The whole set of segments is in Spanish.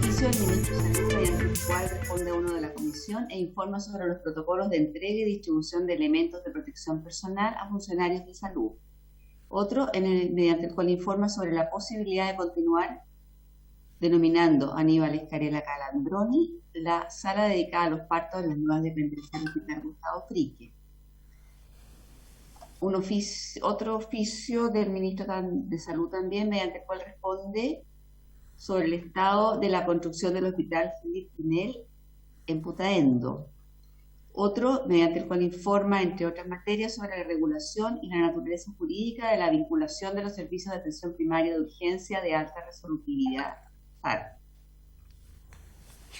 Oficio del Ministro de Salud, mediante el cual responde uno de la Comisión e informa sobre los protocolos de entrega y distribución de elementos de protección personal a funcionarios de salud. Otro, mediante el cual informa sobre la posibilidad de continuar denominando Aníbal Escarella Calandroni la sala dedicada a los partos de las nuevas dependencias del Hospital Gustavo Fricke. Otro oficio del Ministro de Salud también, mediante el cual responde sobre el estado de la construcción del Hospital Felipe Pinel en Putaendo. Otro, mediante el cual informa, entre otras materias, sobre la regulación y la naturaleza jurídica de la vinculación de los servicios de atención primaria de urgencia de alta resolutividad, SAR.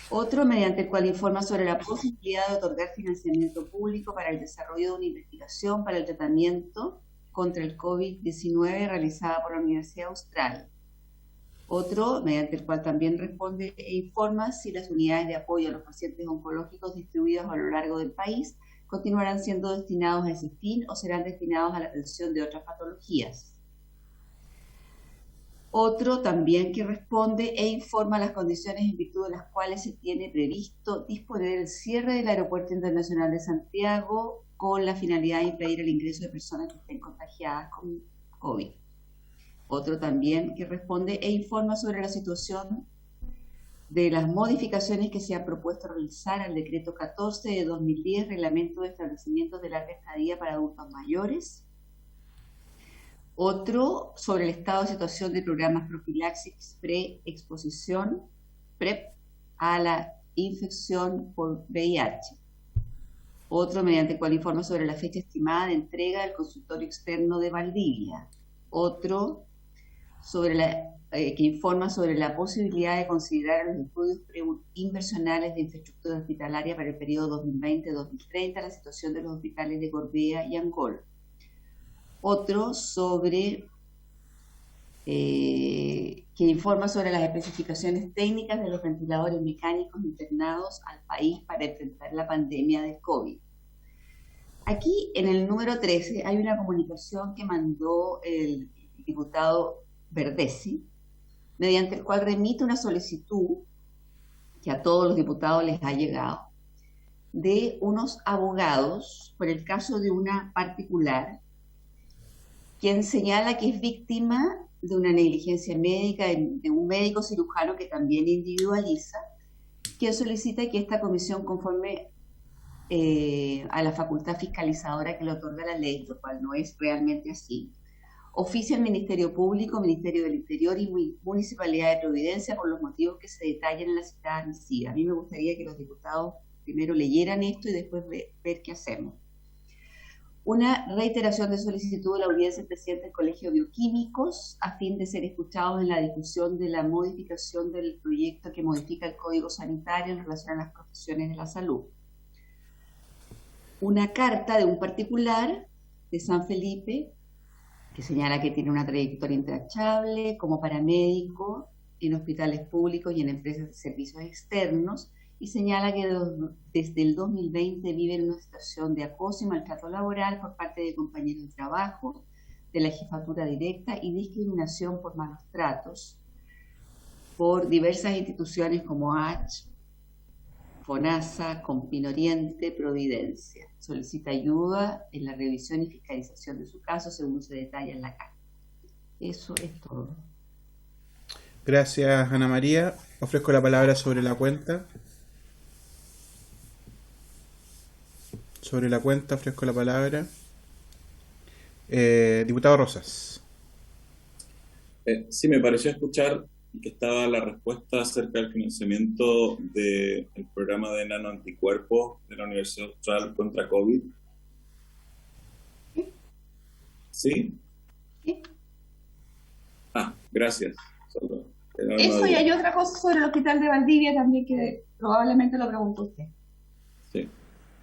Otro, mediante el cual informa sobre la posibilidad de otorgar financiamiento público para el desarrollo de una investigación para el tratamiento contra el COVID-19 realizada por la Universidad Austral. Otro, mediante el cual también responde e informa si las unidades de apoyo a los pacientes oncológicos distribuidas a lo largo del país continuarán siendo destinados a ese fin o serán destinados a la atención de otras patologías. Otro también que responde e informa las condiciones en virtud de las cuales se tiene previsto disponer el cierre del Aeropuerto Internacional de Santiago con la finalidad de impedir el ingreso de personas que estén contagiadas con COVID. Otro también que responde e informa sobre la situación de las modificaciones que se ha propuesto realizar al decreto 14 de 2010, reglamento de establecimientos de larga estadía para adultos mayores. Otro sobre el estado de situación de programas profilaxis pre-exposición, PrEP, a la infección por VIH. Otro mediante el cual informa sobre la fecha estimada de entrega del consultorio externo de Valdivia. Otro que informa sobre la posibilidad de considerar los estudios inversionales de infraestructura hospitalaria para el periodo 2020-2030, la situación de los hospitales de Gorbea y Angol. Otro que informa sobre las especificaciones técnicas de los ventiladores mecánicos internados al país para enfrentar la pandemia del COVID. Aquí, en el número 13, hay una comunicación que mandó el diputado Verdesi, mediante el cual remite una solicitud que a todos los diputados les ha llegado, de unos abogados por el caso de una particular, quien señala que es víctima de una negligencia médica de un médico cirujano que también individualiza, quien solicita que esta comisión conforme a la facultad fiscalizadora que le otorga la ley, lo cual no es realmente así, oficia al Ministerio Público, Ministerio del Interior y Municipalidad de Providencia por los motivos que se detallan en la citada misiva. A mí me gustaría que los diputados primero leyeran esto y después ver qué hacemos. Una reiteración de solicitud de la audiencia del presidente del Colegio de Bioquímicos a fin de ser escuchados en la discusión de la modificación del proyecto que modifica el Código Sanitario en relación a las profesiones de la salud. Una carta de un particular de San Felipe que señala que tiene una trayectoria intachable como paramédico en hospitales públicos y en empresas de servicios externos, y señala que desde el 2020 vive en una situación de acoso y maltrato laboral por parte de compañeros de trabajo, de la jefatura directa y discriminación por malos tratos por diversas instituciones como H, FONASA, Compin Oriente, Providencia. Solicita ayuda en la revisión y fiscalización de su caso según se detalla en la carta. Eso es todo. Gracias, Ana María. Ofrezco la palabra sobre la cuenta. Sobre la cuenta ofrezco la palabra. Diputado Rosas. Sí, me pareció escuchar que estaba la respuesta acerca del financiamiento del programa de nanoanticuerpos de la Universidad Austral contra COVID. ¿Sí? ¿Sí? Gracias. Eso, y hay otra cosa sobre el hospital de Valdivia también que probablemente lo preguntó usted. Sí,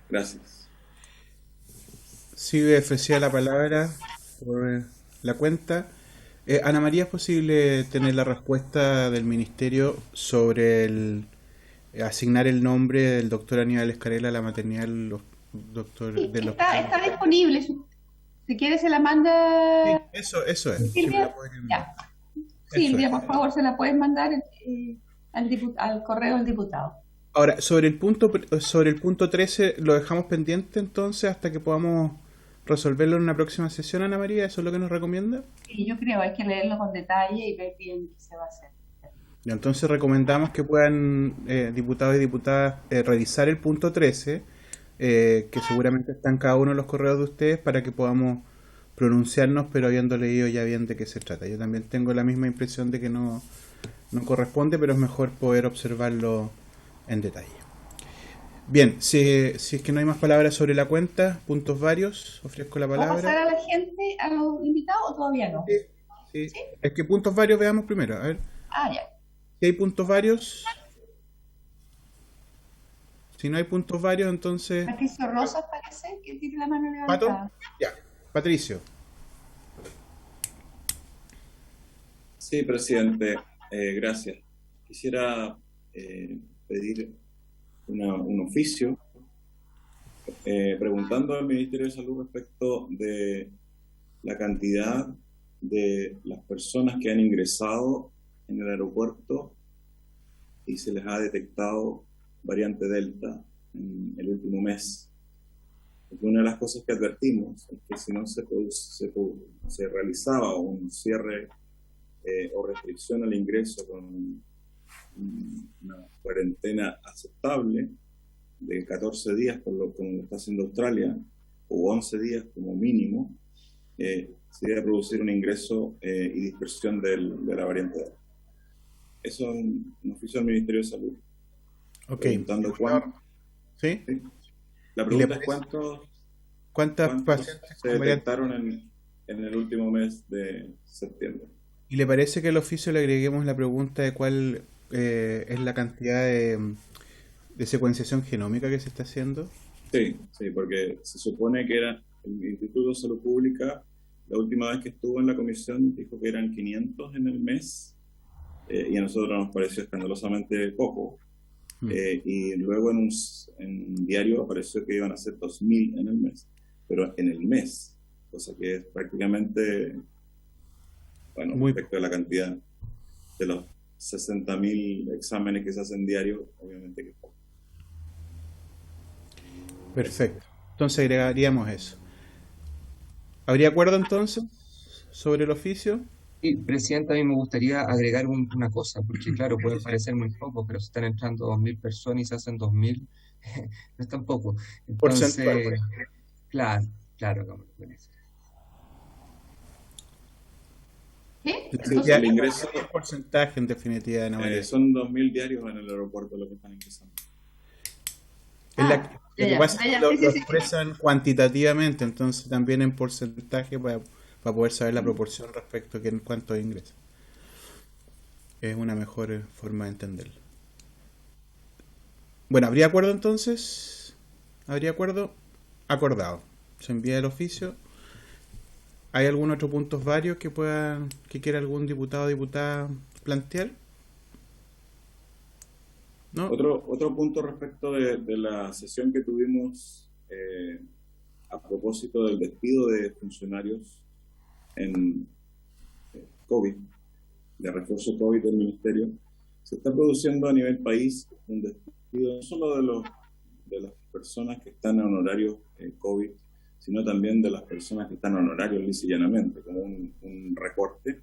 gracias. Sí, ofrecía la palabra por la cuenta. Ana María, ¿es posible tener la respuesta del Ministerio sobre asignar el nombre del doctor Aníbal Escarella a la maternidad del doctor Sí, del está disponible. Si quiere se la manda. Sí, eso es. Silvia, Sí, ya. Silvia, por favor, se la puedes mandar al correo del diputado. Ahora, sobre el punto 13, ¿lo dejamos pendiente entonces hasta que podamos resolverlo en una próxima sesión, Ana María? ¿Eso es lo que nos recomienda? Sí, yo creo, hay que leerlo con detalle y ver bien qué se va a hacer. Y entonces recomendamos que puedan diputados y diputadas revisar el punto 13, que seguramente está en cada uno de los correos de ustedes para que podamos pronunciarnos, pero habiendo leído ya bien de qué se trata. Yo también tengo la misma impresión de que no corresponde, pero es mejor poder observarlo en detalle. Bien, si es que no hay más palabras sobre la cuenta, puntos varios, ofrezco la palabra. ¿Va a pasar a la gente, a los invitados o todavía no? Sí. Es que puntos varios veamos primero. A ver. Ya. Si hay puntos varios. Si no hay puntos varios, entonces... Patricio Rosas parece que tiene la mano levantada. ¿Pato? Ya. Patricio. Sí, presidente. Gracias. Quisiera pedir un oficio preguntando al Ministerio de Salud respecto de la cantidad de las personas que han ingresado en el aeropuerto y se les ha detectado variante Delta en el último mes. Porque una de las cosas que advertimos es que si no se realizaba un cierre o restricción al ingreso con una cuarentena aceptable de 14 días, como lo está haciendo Australia, o 11 días como mínimo, se debe producir un ingreso y dispersión de la variante Delta. Eso es un oficio del Ministerio de Salud. Ok. Preguntando cuánto. ¿Sí? ¿Sí? La pregunta es ¿cuántos pacientes se detectaron en el último mes de septiembre? ¿Y le parece que al oficio le agreguemos la pregunta de cuál es la cantidad de secuenciación genómica que se está haciendo? Sí, porque se supone que era el Instituto de Salud Pública, la última vez que estuvo en la comisión dijo que eran 500 en el mes, y a nosotros nos pareció escandalosamente poco. Y luego en un diario apareció que iban a ser 2.000 en el mes, pero en el mes, cosa que es prácticamente, respecto a la cantidad de los 60.000 exámenes que se hacen diario, obviamente que es poco. Perfecto, entonces agregaríamos eso. ¿Habría acuerdo entonces sobre el oficio? Sí, Presidenta, a mí me gustaría agregar una cosa, porque claro, puede parecer muy poco, pero si están entrando 2.000 personas y se hacen 2.000, no es tan poco. Entonces, claro, como lo parece. ¿Qué? Entonces, el ingreso, ¿Qué porcentaje en definitiva de Ana son 2.000 diarios en el aeropuerto lo que están ingresando. Lo que pasa es que lo expresan cuantitativamente, entonces también en porcentaje para poder saber la proporción respecto a en cuánto ingresa. Es una mejor forma de entenderlo. Bueno, ¿habría acuerdo entonces? ¿Habría acuerdo? Acordado. Se envía el oficio. ¿Hay algún otro puntos varios que quiera algún diputado o diputada plantear? ¿No? Otro punto respecto de la sesión que tuvimos a propósito del despido de funcionarios en COVID, de refuerzo COVID del Ministerio, se está produciendo a nivel país un despido no solo de las personas que están en honorario COVID, sino también de las personas que están en honorario lisa y llanamente, como un recorte.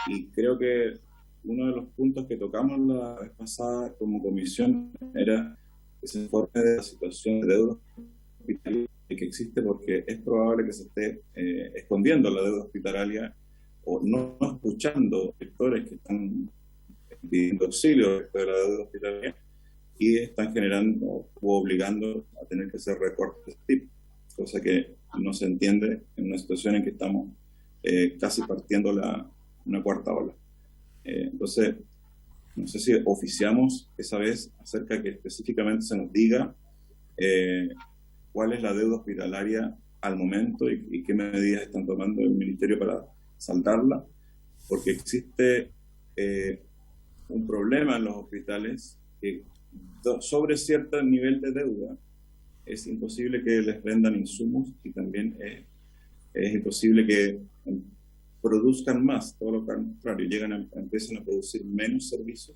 Y creo que uno de los puntos que tocamos la vez pasada como comisión era ese informe de la situación de deuda hospitalaria que existe, porque es probable que se esté escondiendo la deuda hospitalaria o no escuchando sectores que están pidiendo auxilio de la deuda hospitalaria y están generando o obligando a tener que hacer recortes de este tipo, cosa que no se entiende en una situación en que estamos casi partiendo una cuarta ola. Entonces, no sé si oficiamos esa vez acerca de que específicamente se nos diga cuál es la deuda hospitalaria al momento y qué medidas están tomando el Ministerio para saldarla, porque existe un problema en los hospitales que sobre cierto nivel de deuda es imposible que les vendan insumos y también es imposible que produzcan más, todo lo contrario, empiezan a producir menos servicios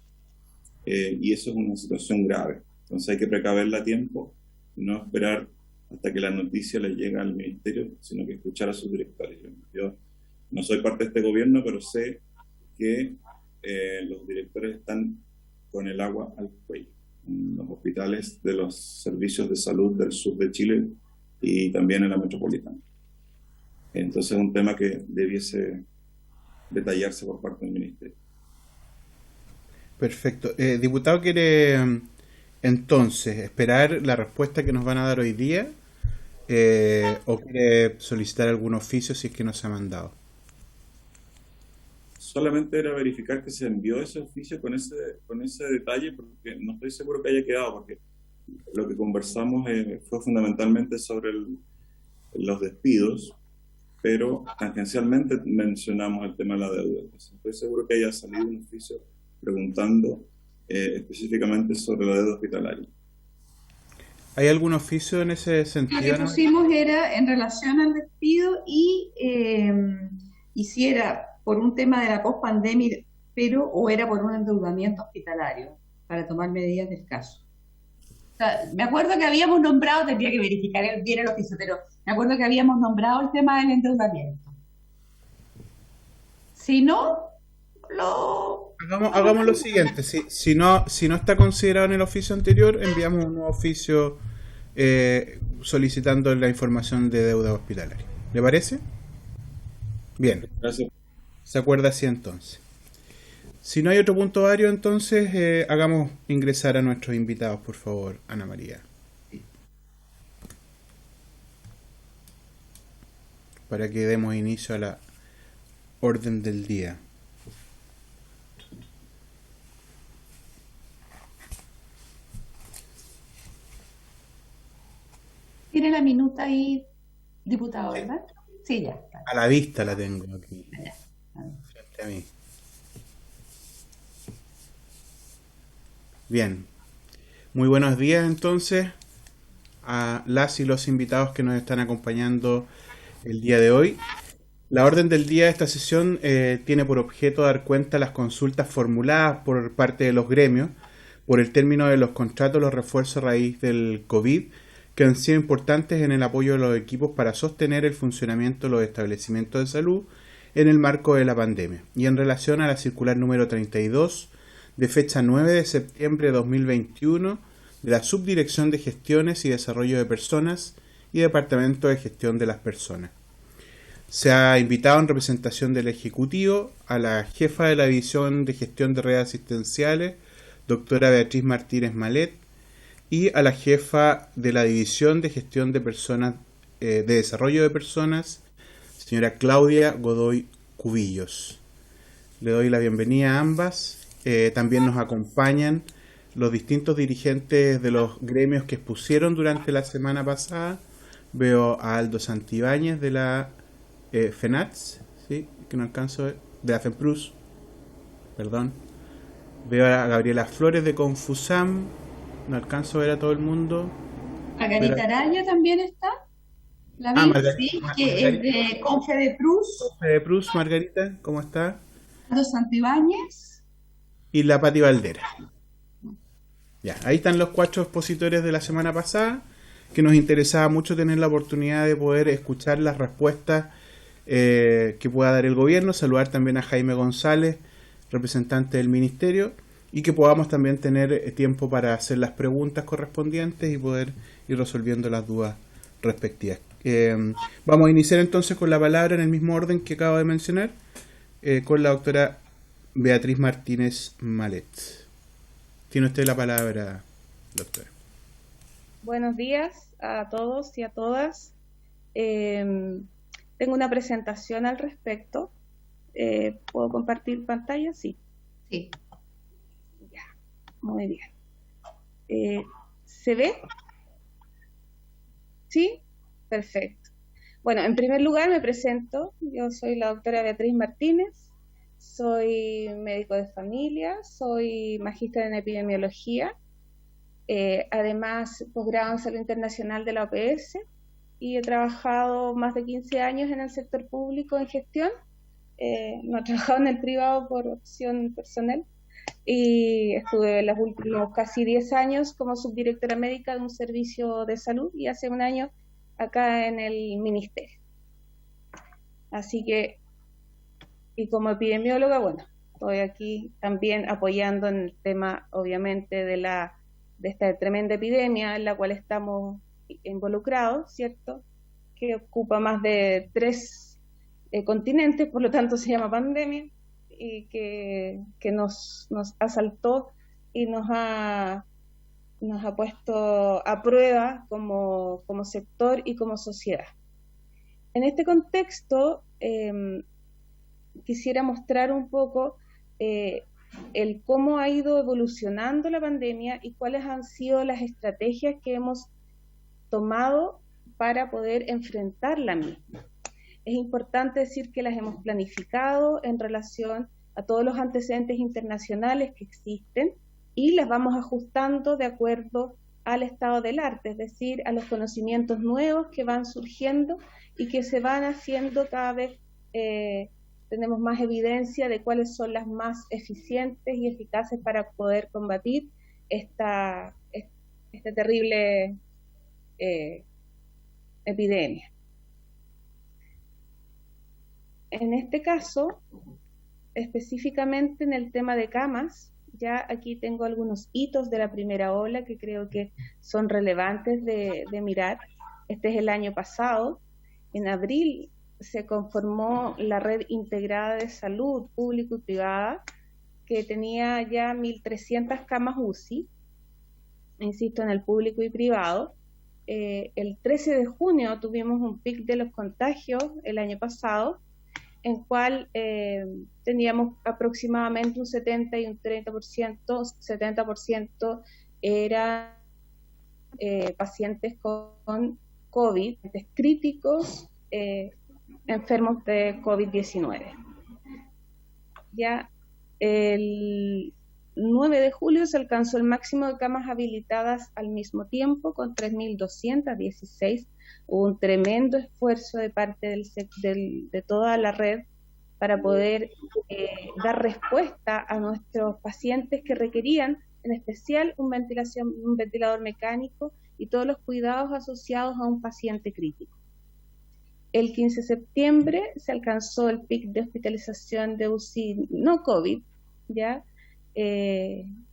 y eso es una situación grave. Entonces hay que precaverla a tiempo, no esperar hasta que la noticia le llegue al ministerio, sino que escuchar a sus directores. Yo no soy parte de este gobierno, pero sé que los directores están con el agua al cuello en los hospitales de los servicios de salud del sur de Chile y también en la metropolitana. Entonces es un tema que debiese detallarse por parte del ministerio. Perfecto. Diputado, ¿quiere entonces esperar la respuesta que nos van a dar hoy día o quiere solicitar algún oficio si es que no se ha mandado? Solamente era verificar que se envió ese oficio con ese detalle, porque no estoy seguro que haya quedado, porque lo que conversamos fue fundamentalmente sobre los despidos, pero tangencialmente mencionamos el tema de la deuda. Entonces, estoy seguro que haya salido un oficio preguntando específicamente sobre la deuda hospitalaria. ¿Hay algún oficio en ese sentido? Lo que pusimos era en relación al despido y si era por un tema de la post-pandemia, o era por un endeudamiento hospitalario, para tomar medidas del caso. O sea, me acuerdo que habíamos nombrado, tendría que verificar bien el oficio, pero me acuerdo que habíamos nombrado el tema del endeudamiento. Si no, Hagamos lo siguiente, si no está considerado en el oficio anterior, enviamos un nuevo oficio solicitando la información de deuda hospitalaria. ¿Le parece? Bien. Gracias. Se acuerda así entonces. Si no hay otro punto vario, entonces hagamos ingresar a nuestros invitados, por favor, Ana María. Para que demos inicio a la orden del día. Tiene la minuta ahí, diputado, ¿verdad? Sí, ya. A la vista la tengo aquí, frente a mí. Bien. Muy buenos días entonces a las y los invitados que nos están acompañando el día de hoy. La orden del día de esta sesión tiene por objeto dar cuenta de las consultas formuladas por parte de los gremios por el término de los contratos, los refuerzos a raíz del COVID, que han sido importantes en el apoyo de los equipos para sostener el funcionamiento de los establecimientos de salud en el marco de la pandemia, y en relación a la circular número 32 de fecha 9 de septiembre de 2021 de la Subdirección de Gestiones y Desarrollo de Personas y Departamento de Gestión de las Personas. Se ha invitado en representación del Ejecutivo a la jefa de la División de Gestión de Redes Asistenciales, doctora Beatriz Martínez Malet, y a la jefa de la División de Gestión de Personas, de Desarrollo de Personas, señora Claudia Godoy Cubillos. Le doy la bienvenida a ambas. También nos acompañan los distintos dirigentes de los gremios que expusieron durante la semana pasada. Veo a Aldo Santibáñez de la FENATS, ¿sí? Que no alcanzo, de la FEMPRUS, perdón. Veo a Gabriela Flores de Confusam, no alcanzo a ver a todo el mundo. Margarita Araya también está. La vi, sí, que es de Confedeprus. Confedeprus, Margarita, ¿cómo está? Aldo Santibáñez. Y la Pati Valdera. Ya, ahí están los 4 expositores de la semana pasada, que nos interesaba mucho tener la oportunidad de poder escuchar las respuestas que pueda dar el gobierno. Saludar también a Jaime González, representante del ministerio, y que podamos también tener tiempo para hacer las preguntas correspondientes y poder ir resolviendo las dudas respectivas. Vamos a iniciar entonces con la palabra en el mismo orden que acabo de mencionar, con la doctora Beatriz Martínez Malet. Tiene usted la palabra, doctora. Buenos días a todos y a todas. Tengo una presentación al respecto. ¿Puedo compartir pantalla? Sí. Sí. Ya, muy bien. ¿Se ve? ¿Sí? Perfecto. Bueno, en primer lugar me presento. Yo soy la doctora Beatriz Martínez. Soy médico de familia, soy magíster en epidemiología, además posgrado en salud internacional de la OPS, y he trabajado más de 15 años en el sector público en gestión. No he trabajado en el privado por opción personal, y estuve los últimos casi 10 años como subdirectora médica de un servicio de salud y hace un año acá en el ministerio. Así que, y como epidemióloga, bueno, estoy aquí también apoyando en el tema, obviamente, de esta tremenda epidemia en la cual estamos involucrados, ¿cierto? Que ocupa más de 3 continentes, por lo tanto se llama pandemia, y que nos asaltó y nos ha puesto a prueba como sector y como sociedad. En este contexto, quisiera mostrar un poco el cómo ha ido evolucionando la pandemia y cuáles han sido las estrategias que hemos tomado para poder enfrentar la misma. Es importante decir que las hemos planificado en relación a todos los antecedentes internacionales que existen y las vamos ajustando de acuerdo al estado del arte, es decir, a los conocimientos nuevos que van surgiendo y que se van haciendo cada vez, tenemos más evidencia de cuáles son las más eficientes y eficaces para poder combatir esta terrible epidemia. En este caso, específicamente en el tema de camas, ya aquí tengo algunos hitos de la primera ola que creo que son relevantes de mirar. Este es el año pasado. En abril se conformó la Red Integrada de Salud Público y Privada, que tenía ya 1.300 camas UCI, insisto, en el público y privado. El 13 de junio tuvimos un pic de los contagios el año pasado, en cual teníamos aproximadamente un 70 y un 30%, 70% eran pacientes con COVID, críticos, enfermos de COVID-19. Ya el 9 de julio se alcanzó el máximo de camas habilitadas al mismo tiempo, con 3.216. Hubo un tremendo esfuerzo de parte de toda la red para poder dar respuesta a nuestros pacientes que requerían, en especial un ventilador mecánico y todos los cuidados asociados a un paciente crítico. El 15 de septiembre se alcanzó el pic de hospitalización de UCI no COVID, ya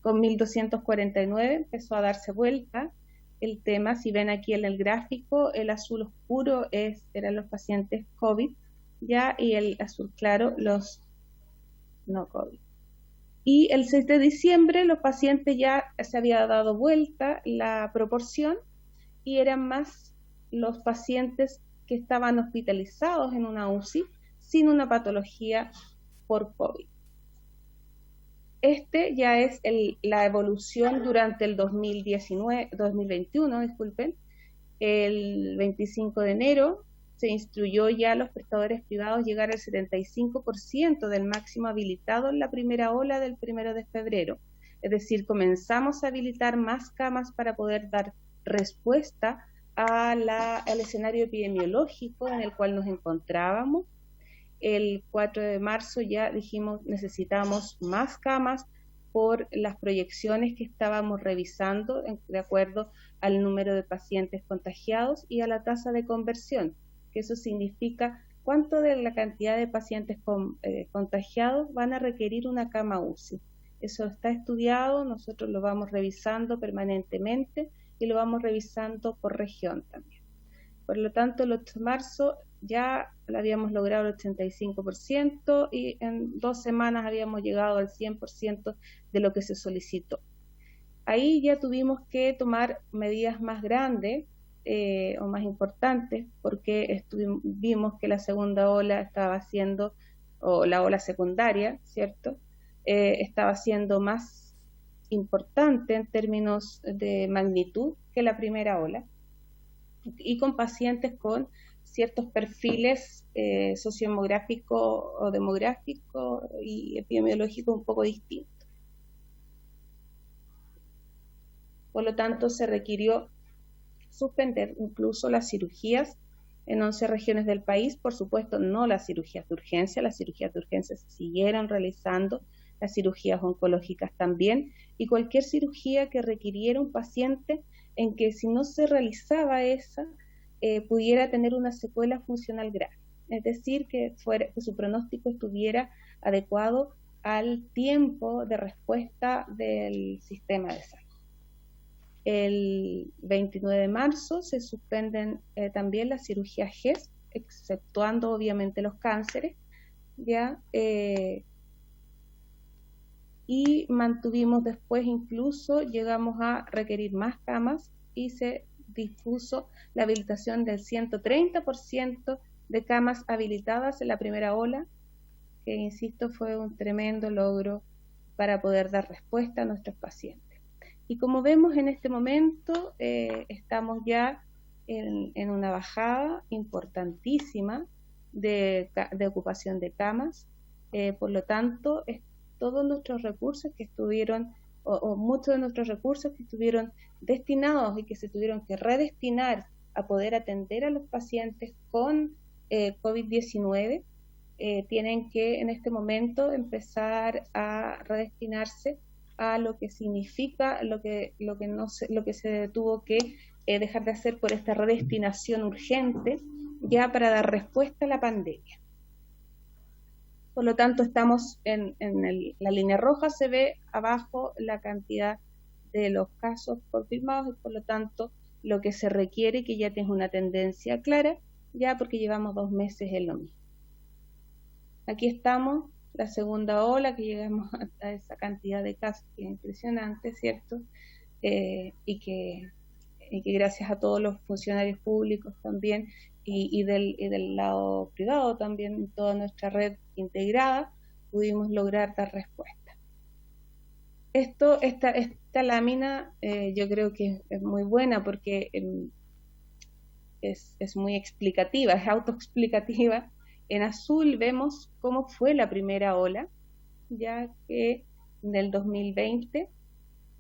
con 1.249, empezó a darse vuelta el tema. Si ven aquí en el gráfico, el azul oscuro eran los pacientes COVID, ya, y el azul claro los no COVID. Y el 6 de diciembre los pacientes ya se había dado vuelta la proporción y eran más los pacientes que estaban hospitalizados en una UCI sin una patología por COVID. Este ya es la evolución durante el 2021, disculpen. El 25 de enero se instruyó ya a los prestadores privados llegar al 75% del máximo habilitado en la primera ola del 1 de febrero. Es decir, comenzamos a habilitar más camas para poder dar respuesta al escenario epidemiológico en el cual nos encontrábamos. El 4 de marzo ya dijimos necesitamos más camas por las proyecciones que estábamos revisando de acuerdo al número de pacientes contagiados y a la tasa de conversión, que eso significa cuánto de la cantidad de pacientes contagiados van a requerir una cama UCI. Eso está estudiado, nosotros lo vamos revisando permanentemente y lo vamos revisando por región también. Por lo tanto, el 8 de marzo ya habíamos logrado el 85% y en 2 semanas habíamos llegado al 100% de lo que se solicitó. Ahí ya tuvimos que tomar medidas más grandes o más importantes porque vimos que la segunda ola estaba siendo, o la ola secundaria, ¿cierto? Estaba siendo más importante en términos de magnitud que la primera ola y con pacientes con ciertos perfiles sociodemográficos o demográficos y epidemiológicos un poco distintos. Por lo tanto, se requirió suspender incluso las cirugías en 11 regiones del país. Por supuesto, no las cirugías de urgencia se siguieron realizando las cirugías oncológicas también, y cualquier cirugía que requiriera un paciente en que si no se realizaba esa, pudiera tener una secuela funcional grave, es decir, que su pronóstico estuviera adecuado al tiempo de respuesta del sistema de salud. El 29 de marzo se suspenden también las cirugías GES, exceptuando obviamente los cánceres, ¿ya? Y mantuvimos después, incluso llegamos a requerir más camas y se dispuso la habilitación del 130% de camas habilitadas en la primera ola, que insisto fue un tremendo logro para poder dar respuesta a nuestros pacientes. Y como vemos en este momento, estamos ya en una bajada importantísima de ocupación de camas, por lo tanto, todos nuestros recursos que estuvieron, o muchos de nuestros recursos que estuvieron destinados y que se tuvieron que redestinar a poder atender a los pacientes con COVID-19, tienen que en este momento empezar a redestinarse a lo que significa lo que se tuvo que dejar de hacer por esta redestinación urgente ya para dar respuesta a la pandemia. Por lo tanto, estamos en la línea roja, se ve abajo la cantidad de los casos confirmados y por lo tanto lo que se requiere, que ya tienes una tendencia clara, ya porque llevamos 2 meses en lo mismo. Aquí estamos, la segunda ola, que llegamos a esa cantidad de casos que es impresionante, ¿cierto? Y que gracias a todos los funcionarios públicos también y del lado privado también, toda nuestra red integrada, pudimos lograr dar respuesta. Esta lámina yo creo que es muy buena porque es muy explicativa, es autoexplicativa. En azul vemos cómo fue la primera ola, ya que en el 2020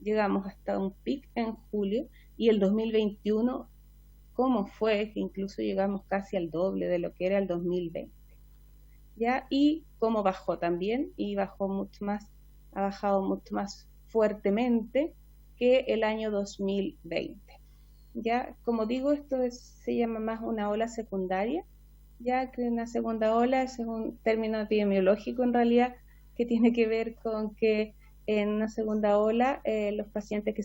llegamos hasta un pic en julio, y el 2021 cómo fue, que incluso llegamos casi al doble de lo que era el 2020, ¿ya? Y cómo bajó también, y ha bajado mucho más fuertemente que el año 2020, ¿ya? Como digo, se llama más una ola secundaria, ya que una segunda ola es un término epidemiológico en realidad, que tiene que ver con que en una segunda ola los pacientes que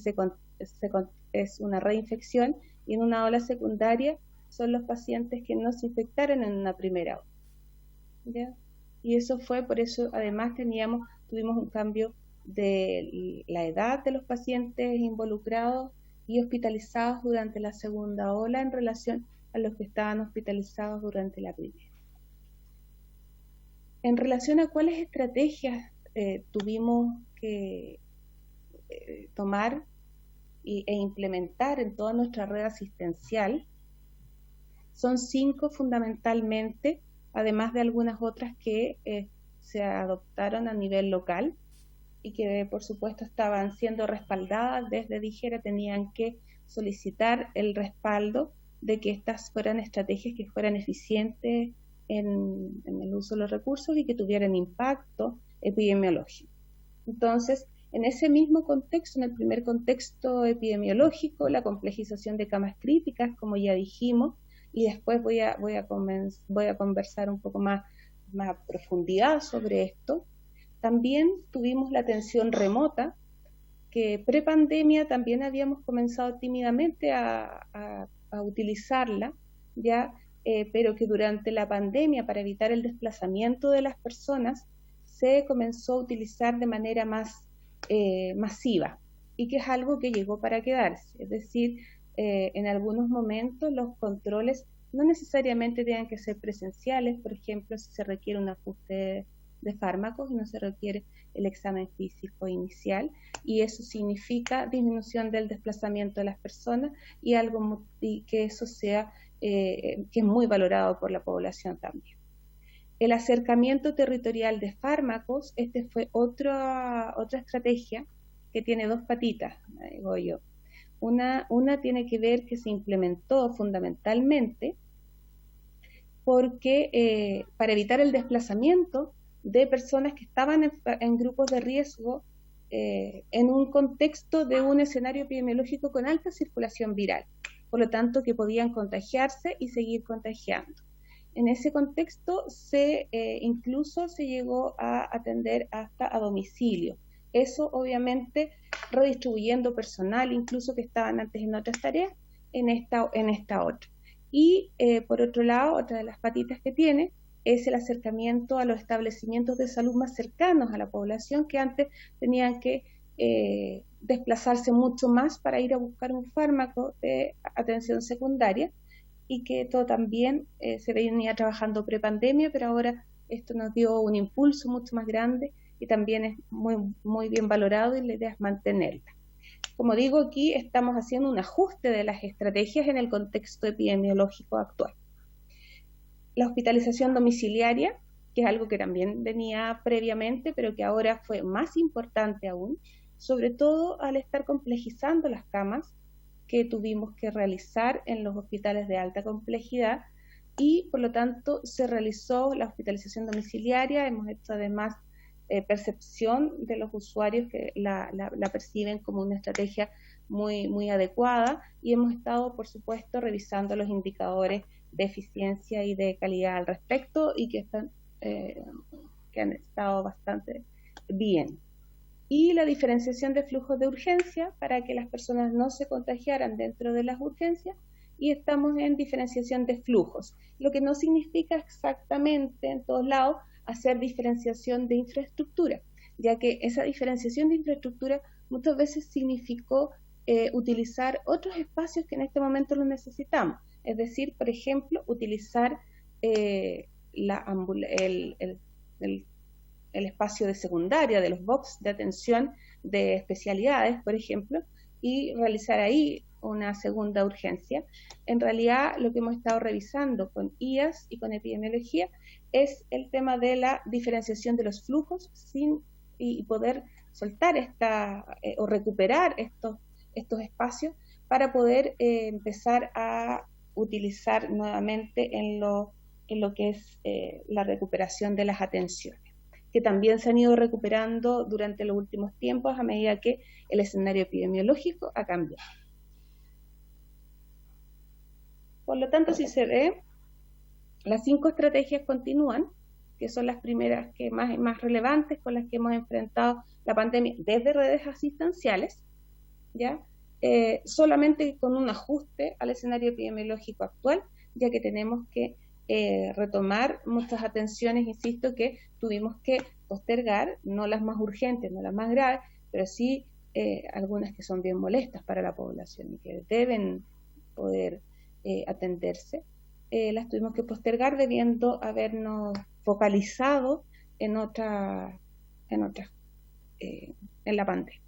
es una reinfección, y en una ola secundaria son los pacientes que no se infectaron en una primera ola, ¿ya? Y eso fue, por eso además tuvimos un cambio de la edad de los pacientes involucrados y hospitalizados durante la segunda ola en relación a los que estaban hospitalizados durante la primera. En relación a cuáles estrategias tuvimos que tomar e implementar en toda nuestra red asistencial, son 5 fundamentalmente, además de algunas otras que se adoptaron a nivel local y que por supuesto estaban siendo respaldadas desde Dijera, tenían que solicitar el respaldo de que estas fueran estrategias que fueran eficientes en el uso de los recursos y que tuvieran impacto epidemiológico. Entonces, en ese mismo contexto, en el primer contexto epidemiológico, la complejización de camas críticas, como ya dijimos, y después voy a conversar un poco más a profundidad sobre esto. También tuvimos la atención remota, que pre-pandemia también habíamos comenzado tímidamente a utilizarla, ya, pero que durante la pandemia, para evitar el desplazamiento de las personas, se comenzó a utilizar de manera más masiva, y que es algo que llegó para quedarse. Es decir, en algunos momentos los controles no necesariamente tienen que ser presenciales. Por ejemplo, si se requiere un ajuste de fármacos y no se requiere el examen físico inicial, y eso significa disminución del desplazamiento de las personas y que eso sea que es muy valorado por la población también. El acercamiento territorial de fármacos, fue otra estrategia que tiene 2 patitas, digo yo. Una tiene que ver que se implementó fundamentalmente porque para evitar el desplazamiento de personas que estaban en grupos de riesgo en un contexto de un escenario epidemiológico con alta circulación viral, por lo tanto que podían contagiarse y seguir contagiando. En ese contexto incluso se llegó a atender hasta a domicilio. Eso obviamente redistribuyendo personal, incluso que estaban antes en otras tareas, en esta otra. Y por otro lado, otra de las patitas que tiene es el acercamiento a los establecimientos de salud más cercanos a la población, que antes tenían que desplazarse mucho más para ir a buscar un fármaco de atención secundaria, y que esto también se venía trabajando prepandemia, pero ahora esto nos dio un impulso mucho más grande y también es muy, muy bien valorado, y la idea es mantenerla. Como digo, aquí estamos haciendo un ajuste de las estrategias en el contexto epidemiológico actual. La hospitalización domiciliaria, que es algo que también venía previamente, pero que ahora fue más importante aún, sobre todo al estar complejizando las camas que tuvimos que realizar en los hospitales de alta complejidad, y por lo tanto se realizó la hospitalización domiciliaria. Hemos hecho además percepción de los usuarios, que la perciben como una estrategia muy, muy adecuada, y hemos estado, por supuesto, revisando los indicadores de eficiencia y de calidad al respecto, y que han estado bastante bien. Y la diferenciación de flujos de urgencia para que las personas no se contagiaran dentro de las urgencias, y estamos en diferenciación de flujos, lo que no significa exactamente en todos lados hacer diferenciación de infraestructura, ya que esa diferenciación de infraestructura muchas veces significó utilizar otros espacios que en este momento los necesitamos, es decir, por ejemplo, utilizar el espacio de secundaria, de los box de atención de especialidades, por ejemplo, y realizar ahí una segunda urgencia. En realidad, lo que hemos estado revisando con IAS y con epidemiología es el tema de la diferenciación de los flujos y poder soltar o recuperar estos espacios para poder empezar a utilizar nuevamente en lo que es la recuperación de las atenciones, que también se han ido recuperando durante los últimos tiempos a medida que el escenario epidemiológico ha cambiado. Por lo tanto, si se ve, las 5 estrategias continúan, que son las primeras que más relevantes con las que hemos enfrentado la pandemia desde redes asistenciales, ¿ya? Solamente con un ajuste al escenario epidemiológico actual, ya que tenemos que retomar muchas atenciones, insisto, que tuvimos que postergar, no las más urgentes, no las más graves, pero sí algunas que son bien molestas para la población y que deben poder atenderse. Las tuvimos que postergar debiendo habernos focalizado en la pandemia.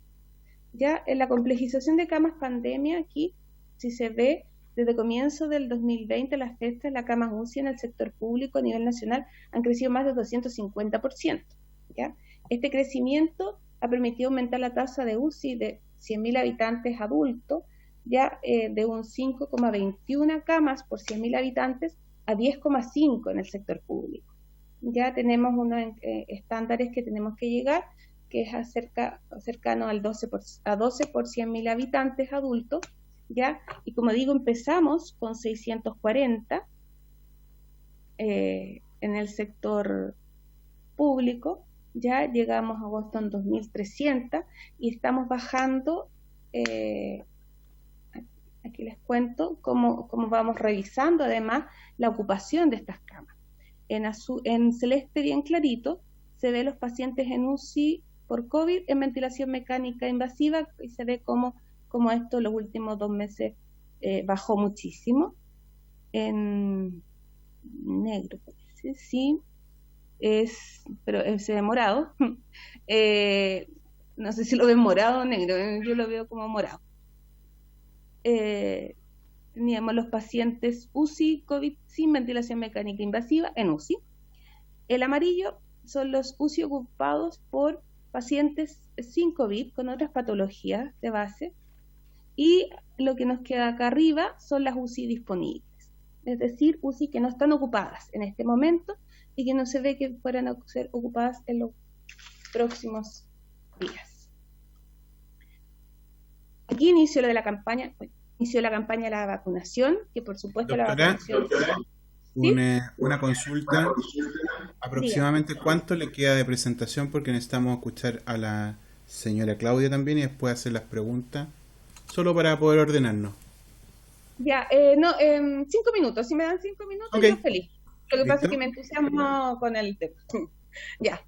Ya en la complejización de camas pandemia, aquí, si se ve, desde comienzo del 2020 a la fecha, las camas UCI en el sector público a nivel nacional han crecido más de 250%. ¿Ya? Este crecimiento ha permitido aumentar la tasa de UCI de 100.000 habitantes adultos, ya de un 5,21 camas por 100.000 habitantes a 10,5 en el sector público. Ya tenemos unos estándares que tenemos que llegar, que es cercano al 12 por 100.000 habitantes adultos, ¿ya? Y como digo, empezamos con 640 en el sector público, ya llegamos a agosto en 2.300 y estamos bajando, aquí les cuento cómo vamos revisando además la ocupación de estas camas. En celeste bien clarito se ve los pacientes en UCI por COVID en ventilación mecánica invasiva, y se ve cómo esto los últimos 2 meses bajó muchísimo. En negro, sí, pero es morado. No sé si lo ven morado o negro, yo lo veo como morado. Teníamos los pacientes UCI COVID sin ventilación mecánica invasiva en UCI. El amarillo son los UCI ocupados por pacientes sin COVID con otras patologías de base, y lo que nos queda acá arriba son las UCI disponibles, es decir, UCI que no están ocupadas en este momento, y que no se ve que fueran a ser ocupadas en los próximos días. Aquí inició la campaña de la vacunación, que por supuesto Doctora, la vacunación... ¿Sí? Una consulta. ¿Aproximadamente cuánto le queda de presentación? Porque necesitamos escuchar a la señora Claudia también y después hacer las preguntas, solo para poder ordenarnos. Ya, 5 minutos. Si me dan 5 minutos, Okay. yo feliz. Lo que pasa es que me entusiasmo con el tema. Ya.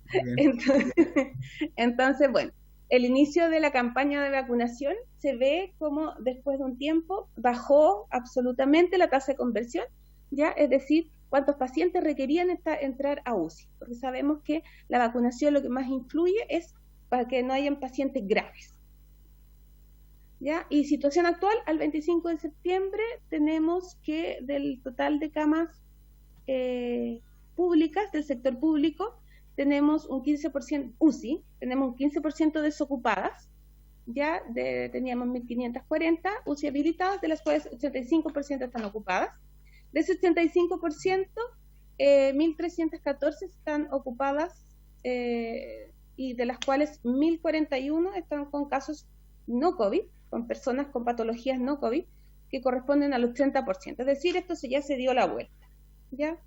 Entonces, bueno, el inicio de la campaña de vacunación se ve como después de un tiempo bajó absolutamente la tasa de conversión, ya, es decir, cuántos pacientes requerían entrar a UCI, porque sabemos que la vacunación lo que más influye es para que no hayan pacientes graves. ¿Ya? Y situación actual, al 25 de septiembre tenemos que del total de camas públicas, del sector público, tenemos un 15% UCI, tenemos un 15% desocupadas, ya teníamos 1.540 UCI habilitadas, de las cuales 85% están ocupadas. De ese 85%, 1.314 están ocupadas y de las cuales 1.041 están con casos no COVID, con personas con patologías no COVID, que corresponden al 80%. Es decir, esto ya se dio la vuelta, ¿ya?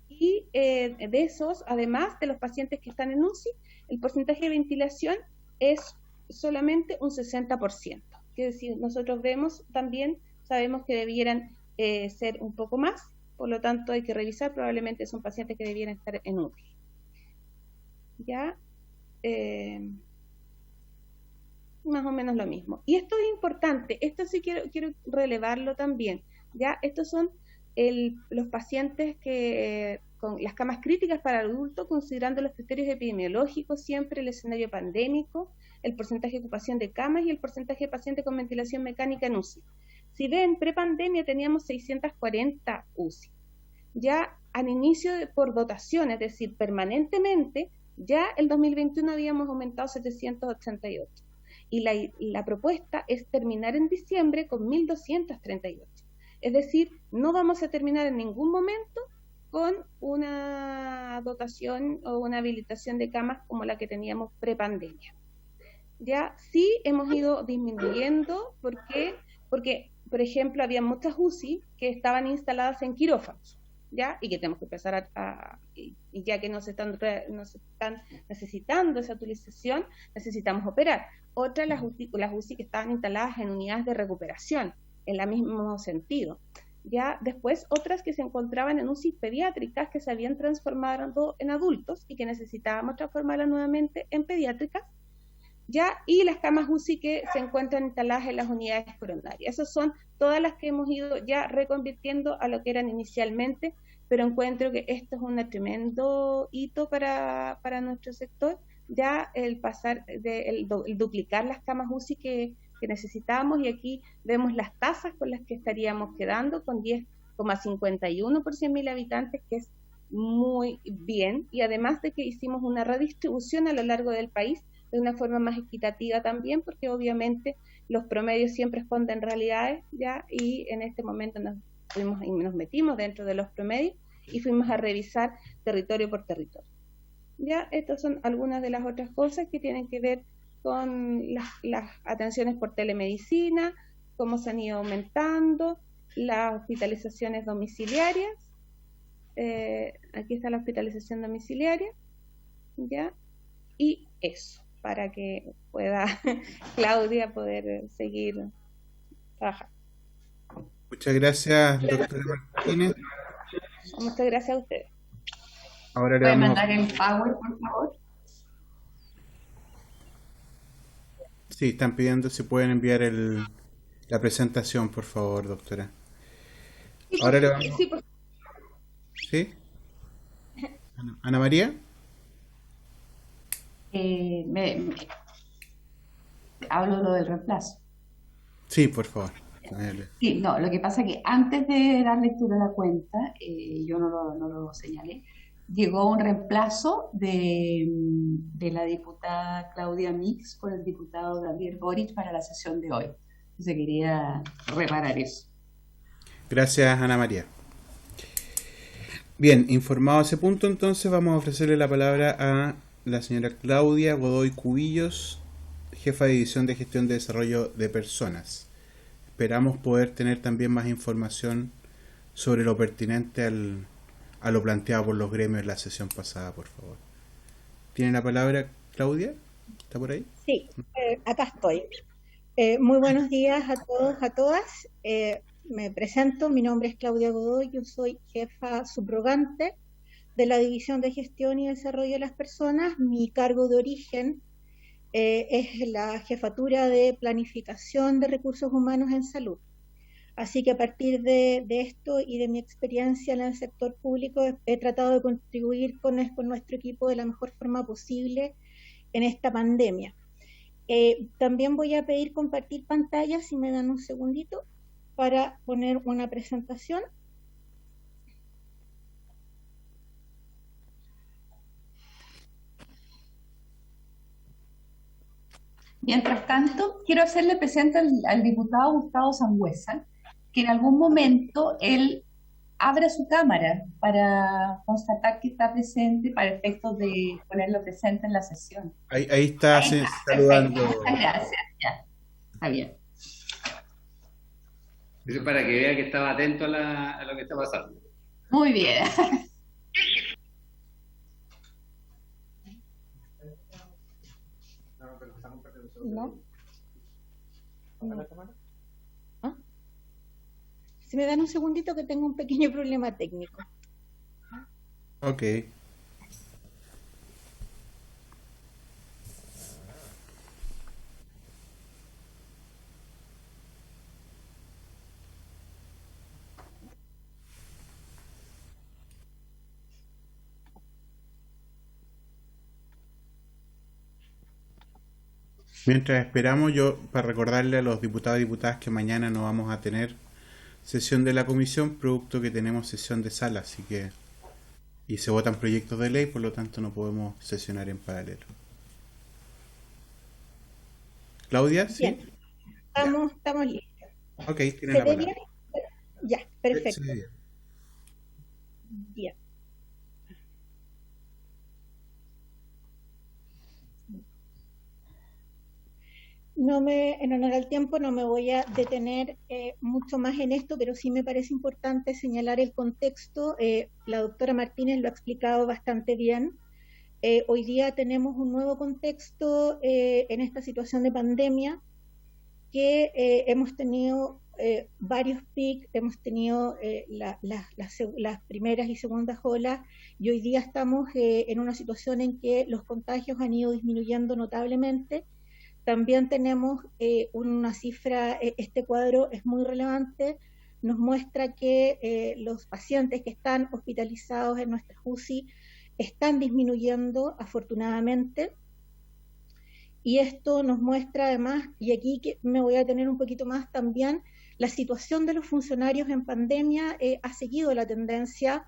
Y de esos, además de los pacientes que están en UCI, el porcentaje de ventilación es solamente un 60%. Es decir, nosotros vemos también, sabemos que debieran ser un poco más, por lo tanto hay que revisar, probablemente son pacientes que debieran estar en UCI. ¿Ya? Más o menos lo mismo. Y esto es importante, esto sí quiero relevarlo también, ¿ya? Estos son los pacientes que con las camas críticas para adultos, considerando los criterios epidemiológicos, siempre el escenario pandémico, el porcentaje de ocupación de camas y el porcentaje de pacientes con ventilación mecánica en UCI. Si ven, prepandemia teníamos 640 UCI. Ya al inicio por dotación, es decir, permanentemente, ya el 2021 habíamos aumentado 788. Y la propuesta es terminar en diciembre con 1.238. Es decir, no vamos a terminar en ningún momento con una dotación o una habilitación de camas como la que teníamos prepandemia. Ya sí hemos ido disminuyendo, ¿por qué? Porque, por ejemplo, había muchas UCI que estaban instaladas en quirófanos, ¿ya? Y que tenemos que empezar y ya que no se están necesitando esa utilización, necesitamos operar. Otras, las UCI que estaban instaladas en unidades de recuperación, en el mismo sentido. Ya después, otras que se encontraban en UCI pediátricas que se habían transformado en adultos y que necesitábamos transformarlas nuevamente en pediátricas, ya, y las camas UCI que se encuentran instaladas en las unidades coronarias. Esas son todas las que hemos ido ya reconvirtiendo a lo que eran inicialmente, pero encuentro que esto es un tremendo hito para nuestro sector, ya el pasar, el duplicar las camas UCI que necesitábamos, y aquí vemos las tasas con las que estaríamos quedando, con 10,51 por 100.000 habitantes, que es muy bien, y además de que hicimos una redistribución a lo largo del país, de una forma más equitativa también, porque obviamente los promedios siempre esconden realidades, ya, y en este momento nos metimos dentro de los promedios y fuimos a revisar territorio por territorio. Ya, estas son algunas de las otras cosas que tienen que ver con las atenciones por telemedicina, cómo se han ido aumentando, las hospitalizaciones domiciliarias, aquí está la hospitalización domiciliaria, ya, y eso, para que pueda Claudia poder seguir trabajando. Muchas gracias, doctora Martínez. Muchas gracias a ustedes. Ahora le ¿Puede vamos mandar el Power, por favor? Sí, están pidiendo si pueden enviar la presentación, por favor, doctora. Ahora le vamos... Sí, por... ¿Sí? ¿Ana María? Hablo lo del reemplazo. Sí, por favor. Sí, no, lo que pasa es que antes de dar lectura a la cuenta, yo no lo señalé, llegó un reemplazo de la diputada Claudia Mix por el diputado Gabriel Boric para la sesión de hoy. Entonces quería reparar eso. Gracias, Ana María. Bien, informado ese punto, entonces vamos a ofrecerle la palabra a la señora Claudia Godoy Cubillos, jefa de División de Gestión de Desarrollo de Personas. Esperamos poder tener también más información sobre lo pertinente a lo planteado por los gremios en la sesión pasada, por favor. ¿Tiene la palabra Claudia? ¿Está por ahí? Sí, acá estoy. Muy buenos días a todos, a todas. Me presento, mi nombre es Claudia Godoy, yo soy jefa subrogante de la División de Gestión y Desarrollo de las Personas. Mi cargo de origen es la jefatura de planificación de recursos humanos en salud. Así que a partir de esto y de mi experiencia en el sector público, he tratado de contribuir con nuestro equipo de la mejor forma posible en esta pandemia. También voy a pedir compartir pantalla, si me dan un segundito, para poner una presentación. Mientras tanto, quiero hacerle presente al diputado Gustavo Sangüesa, que en algún momento él abra su cámara para constatar que está presente para efectos de ponerlo presente en la sesión. Ahí está, Ahí está, saludando. perfecto. Muchas gracias. Ya, está bien. Eso para que vea que estaba atento a lo que está pasando. Muy bien. ¿No? No. ¿Ah? Si me dan un segundito que tengo un pequeño problema técnico. Ok. Mientras esperamos, yo para recordarle a los diputados y diputadas que mañana no vamos a tener sesión de la comisión, producto que tenemos sesión de sala, así que y se votan proyectos de ley, por lo tanto no podemos sesionar en paralelo. Claudia, ¿sí? Bien, estamos listos. Ok, tiene ¿Se la ve palabra. bien? Ya, perfecto. Sí. Bien. En honor al tiempo, no me voy a detener mucho más en esto, pero sí me parece importante señalar el contexto. La doctora Martínez lo ha explicado bastante bien. Hoy día tenemos un nuevo contexto en esta situación de pandemia, que hemos tenido varios picos, hemos tenido las primeras y segundas olas, y hoy día estamos en una situación en que los contagios han ido disminuyendo notablemente. También tenemos una cifra, este cuadro es muy relevante, nos muestra que los pacientes que están hospitalizados en nuestras UCI están disminuyendo afortunadamente, y esto nos muestra además, y aquí que me voy a detener un poquito más también, la situación de los funcionarios en pandemia ha seguido la tendencia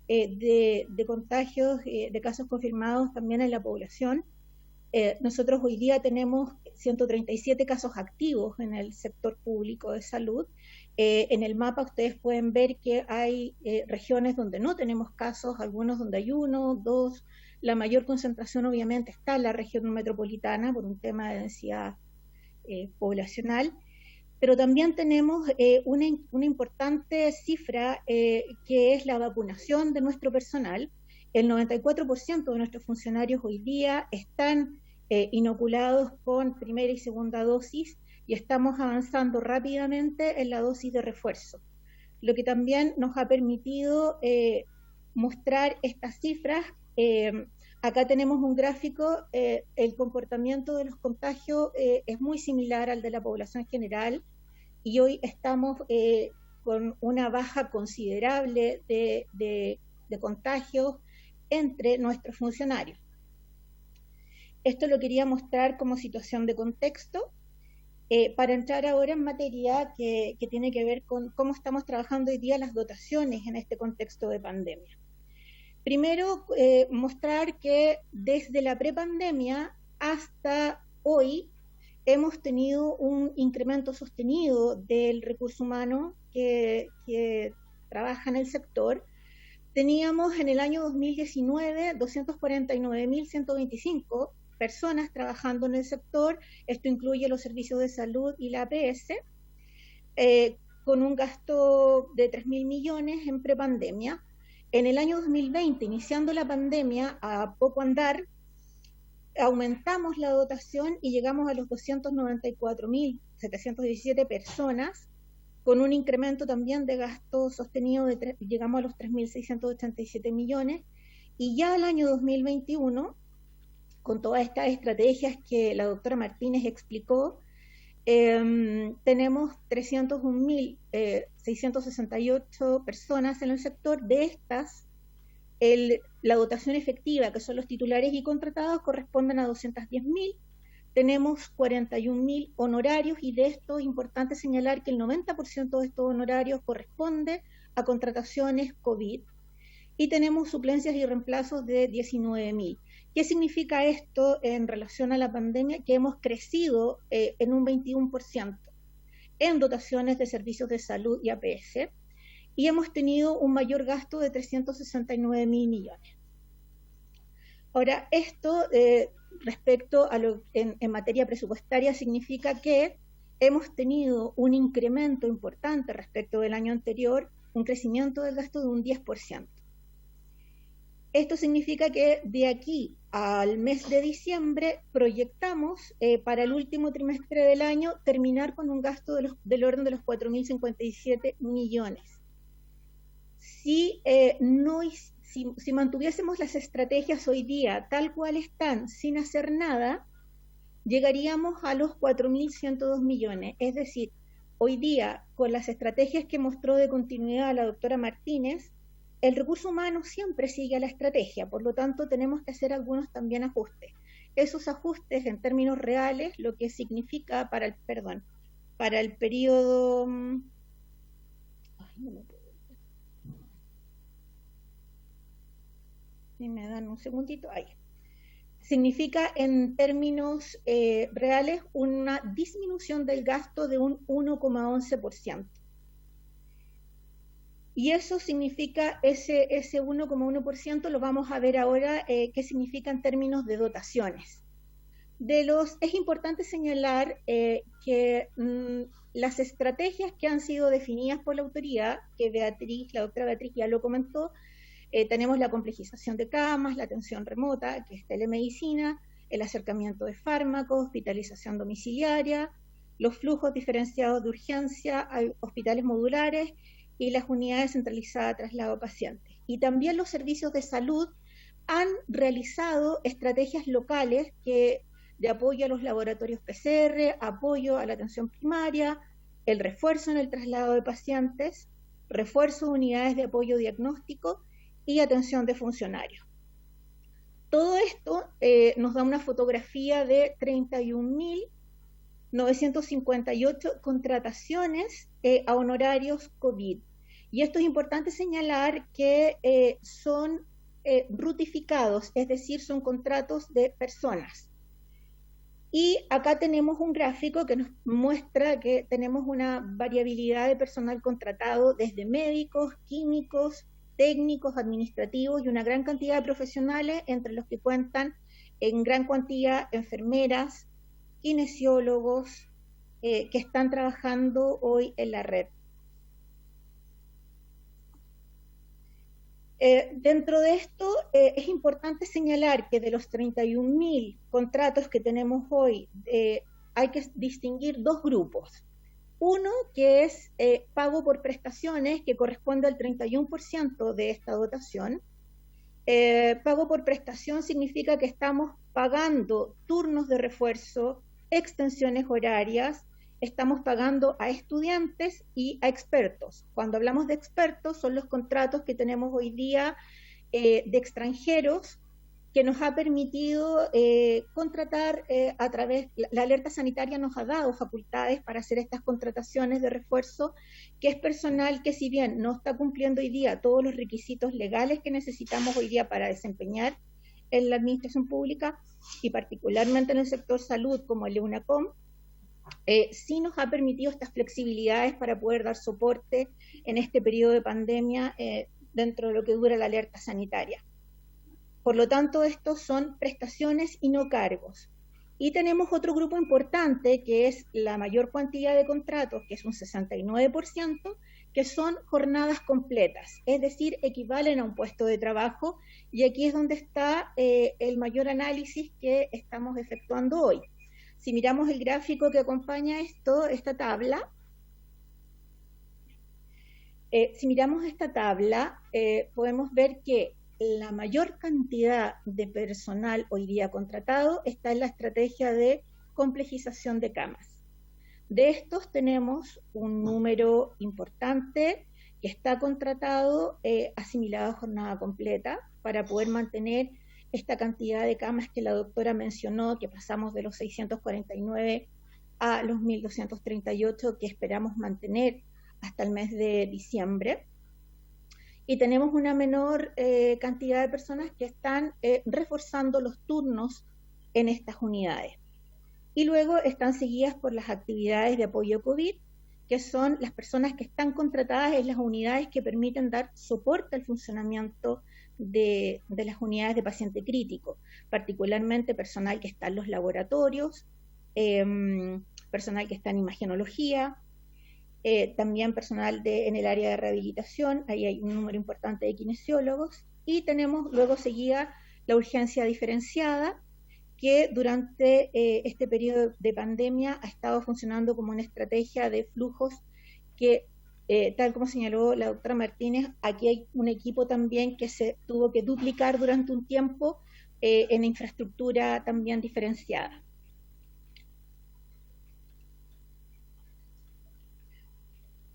de contagios, de casos confirmados también en la población. Nosotros hoy día tenemos 137 casos activos en el sector público de salud. En el mapa ustedes pueden ver que hay regiones donde no tenemos casos, algunos donde hay 1, 2. La mayor concentración obviamente está en la región metropolitana por un tema de densidad poblacional, pero también tenemos una importante cifra que es la vacunación de nuestro personal. El 94% de nuestros funcionarios hoy día están inoculados con primera y segunda dosis, y estamos avanzando rápidamente en la dosis de refuerzo, lo que también nos ha permitido mostrar estas cifras. Acá tenemos un gráfico, el comportamiento de los contagios es muy similar al de la población general, y hoy estamos con una baja considerable de contagios entre nuestros funcionarios. Esto lo quería mostrar como situación de contexto, para entrar ahora en materia que tiene que ver con cómo estamos trabajando hoy día las dotaciones en este contexto de pandemia. Primero, mostrar que desde la prepandemia hasta hoy hemos tenido un incremento sostenido del recurso humano que trabaja en el sector, Teníamos en el año 2019 249.125 personas trabajando en el sector, esto incluye los servicios de salud y la APS, con un gasto de 3.000 millones en prepandemia. En el año 2020, iniciando la pandemia, a poco andar, aumentamos la dotación y llegamos a los 294.717 personas, con un incremento también de gasto sostenido, llegamos a los 3.687 millones, y ya el año 2021, con todas estas estrategias que la doctora Martínez explicó, tenemos 301.668 personas en el sector. De estas, la dotación efectiva, que son los titulares y contratados, corresponden a 210.000. Tenemos 41.000 honorarios, y de esto es importante señalar que el 90% de estos honorarios corresponde a contrataciones COVID, y tenemos suplencias y reemplazos de 19.000. ¿Qué significa esto en relación a la pandemia? Que hemos crecido en un 21% en dotaciones de servicios de salud y APS, y hemos tenido un mayor gasto de 369.000 millones. Ahora, esto respecto a en materia presupuestaria significa que hemos tenido un incremento importante respecto del año anterior, un crecimiento del gasto de un 10%. Esto significa que de aquí al mes de diciembre proyectamos para el último trimestre del año terminar con un gasto del orden de los 4.057 millones. Si mantuviésemos las estrategias hoy día tal cual están, sin hacer nada, llegaríamos a los 4.102 millones. Es decir, hoy día, con las estrategias que mostró de continuidad la doctora Martínez, el recurso humano siempre sigue a la estrategia, por lo tanto tenemos que hacer algunos también ajustes. Esos ajustes en términos reales, lo que significa para el periodo... Si me dan un segundito, ahí. Significa en términos reales una disminución del gasto de un 1,11%. Y eso significa, ese 1,1% lo vamos a ver ahora, qué significa en términos de dotaciones. Es importante señalar que las estrategias que han sido definidas por la autoridad, que la doctora Beatriz ya lo comentó, tenemos la complejización de camas, la atención remota, que es telemedicina, el acercamiento de fármacos, hospitalización domiciliaria, los flujos diferenciados de urgencia, hospitales modulares, y las unidades centralizadas de traslado de pacientes. Y también los servicios de salud han realizado estrategias locales de apoyo a los laboratorios PCR, apoyo a la atención primaria, el refuerzo en el traslado de pacientes, refuerzo de unidades de apoyo diagnóstico y atención de funcionarios. Todo esto nos da una fotografía de 31.958 contrataciones a honorarios COVID. Y esto es importante señalar que son rutificados, es decir, son contratos de personas. Y acá tenemos un gráfico que nos muestra que tenemos una variabilidad de personal contratado desde médicos, químicos, técnicos, administrativos y una gran cantidad de profesionales, entre los que cuentan en gran cuantía enfermeras, kinesiólogos, que están trabajando hoy en la red. Dentro de esto es importante señalar que de los 31.000 contratos que tenemos hoy, hay que distinguir dos grupos. Uno que es pago por prestaciones, que corresponde al 31% de esta dotación. Pago por prestación significa que estamos pagando turnos de refuerzo, extensiones horarias, estamos pagando a estudiantes y a expertos. Cuando hablamos de expertos, son los contratos que tenemos hoy día de extranjeros, que nos ha permitido contratar a través, la alerta sanitaria nos ha dado facultades para hacer estas contrataciones de refuerzo, que es personal que, si bien no está cumpliendo hoy día todos los requisitos legales que necesitamos hoy día para desempeñar en la administración pública, y particularmente en el sector salud como el EUNACOM, sí nos ha permitido estas flexibilidades para poder dar soporte en este periodo de pandemia dentro de lo que dura la alerta sanitaria. Por lo tanto, estos son prestaciones y no cargos. Y tenemos otro grupo importante, que es la mayor cantidad de contratos, que es un 69%, que son jornadas completas, es decir, equivalen a un puesto de trabajo, y aquí es donde está el mayor análisis que estamos efectuando hoy. Si miramos el gráfico que acompaña esta tabla, podemos ver que la mayor cantidad de personal hoy día contratado está en la estrategia de complejización de camas. De estos tenemos un número importante que está contratado asimilado a jornada completa para poder mantener esta cantidad de camas que la doctora mencionó, que pasamos de los 649 a los 1.238 que esperamos mantener hasta el mes de diciembre. Y tenemos una menor cantidad de personas que están reforzando los turnos en estas unidades. Y luego están seguidas por las actividades de apoyo COVID, que son las personas que están contratadas en las unidades que permiten dar soporte al funcionamiento de las unidades de paciente crítico, particularmente personal que está en los laboratorios, personal que está en imagenología, también personal en el área de rehabilitación, ahí hay un número importante de kinesiólogos, y tenemos luego seguida la urgencia diferenciada, que durante este periodo de pandemia ha estado funcionando como una estrategia de flujos que, tal como señaló la doctora Martínez, aquí hay un equipo también que se tuvo que duplicar durante un tiempo en infraestructura también diferenciada.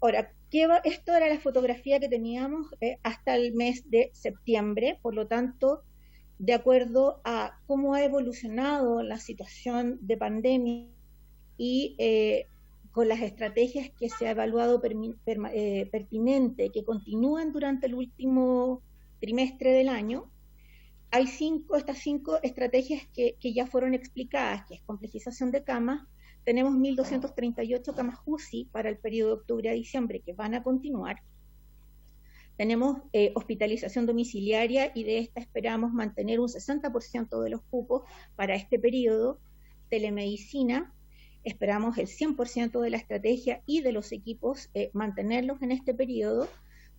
Ahora, esto era la fotografía que teníamos hasta el mes de septiembre, por lo tanto, de acuerdo a cómo ha evolucionado la situación de pandemia y con las estrategias que se ha evaluado pertinente que continúan durante el último trimestre del año, hay estas cinco estrategias que ya fueron explicadas, que es complejización de camas. Tenemos 1.238 camas UCI para el periodo de octubre a diciembre que van a continuar. Tenemos hospitalización domiciliaria y de esta esperamos mantener un 60% de los cupos para este periodo. Telemedicina, esperamos el 100% de la estrategia y de los equipos mantenerlos en este periodo.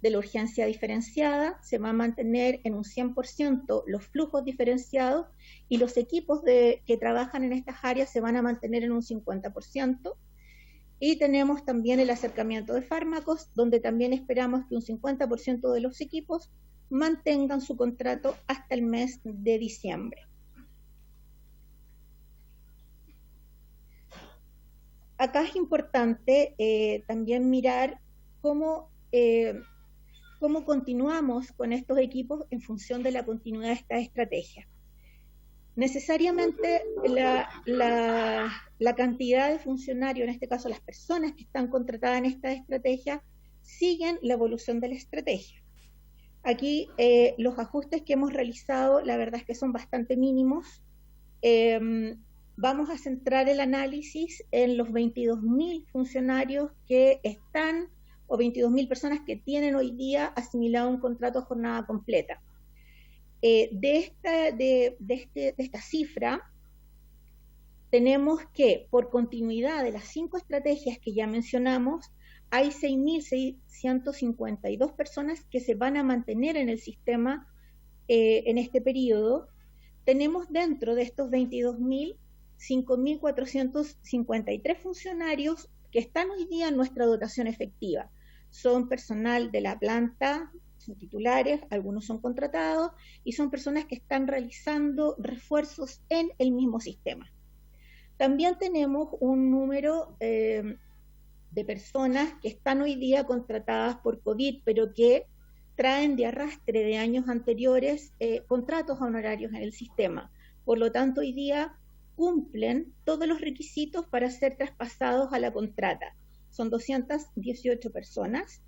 De la urgencia diferenciada se va a mantener en un 100% los flujos diferenciados y los equipos que trabajan en estas áreas se van a mantener en un 50%. Y tenemos también el acercamiento de fármacos, donde también esperamos que un 50% de los equipos mantengan su contrato hasta el mes de diciembre. Acá es importante también mirar cómo continuamos con estos equipos en función de la continuidad de esta estrategia. Necesariamente la cantidad de funcionarios, en este caso las personas que están contratadas en esta estrategia, siguen la evolución de la estrategia. Aquí los ajustes que hemos realizado, la verdad es que son bastante mínimos. Vamos a centrar el análisis en los 22.000 funcionarios que están, o 22.000 personas que tienen hoy día asimilado un contrato a jornada completa. De esta cifra, tenemos que, por continuidad de las 5 estrategias que ya mencionamos, hay 6.652 personas que se van a mantener en el sistema en este periodo. Tenemos dentro de estos 22.000, 5.453 funcionarios que están hoy día en nuestra dotación efectiva. Son personal de la planta, son titulares, algunos son contratados y son personas que están realizando refuerzos en el mismo sistema. También tenemos un número de personas que están hoy día contratadas por COVID, pero que traen de arrastre de años anteriores contratos honorarios en el sistema. Por lo tanto, hoy día cumplen todos los requisitos para ser traspasados a la contrata. Son 218 personas.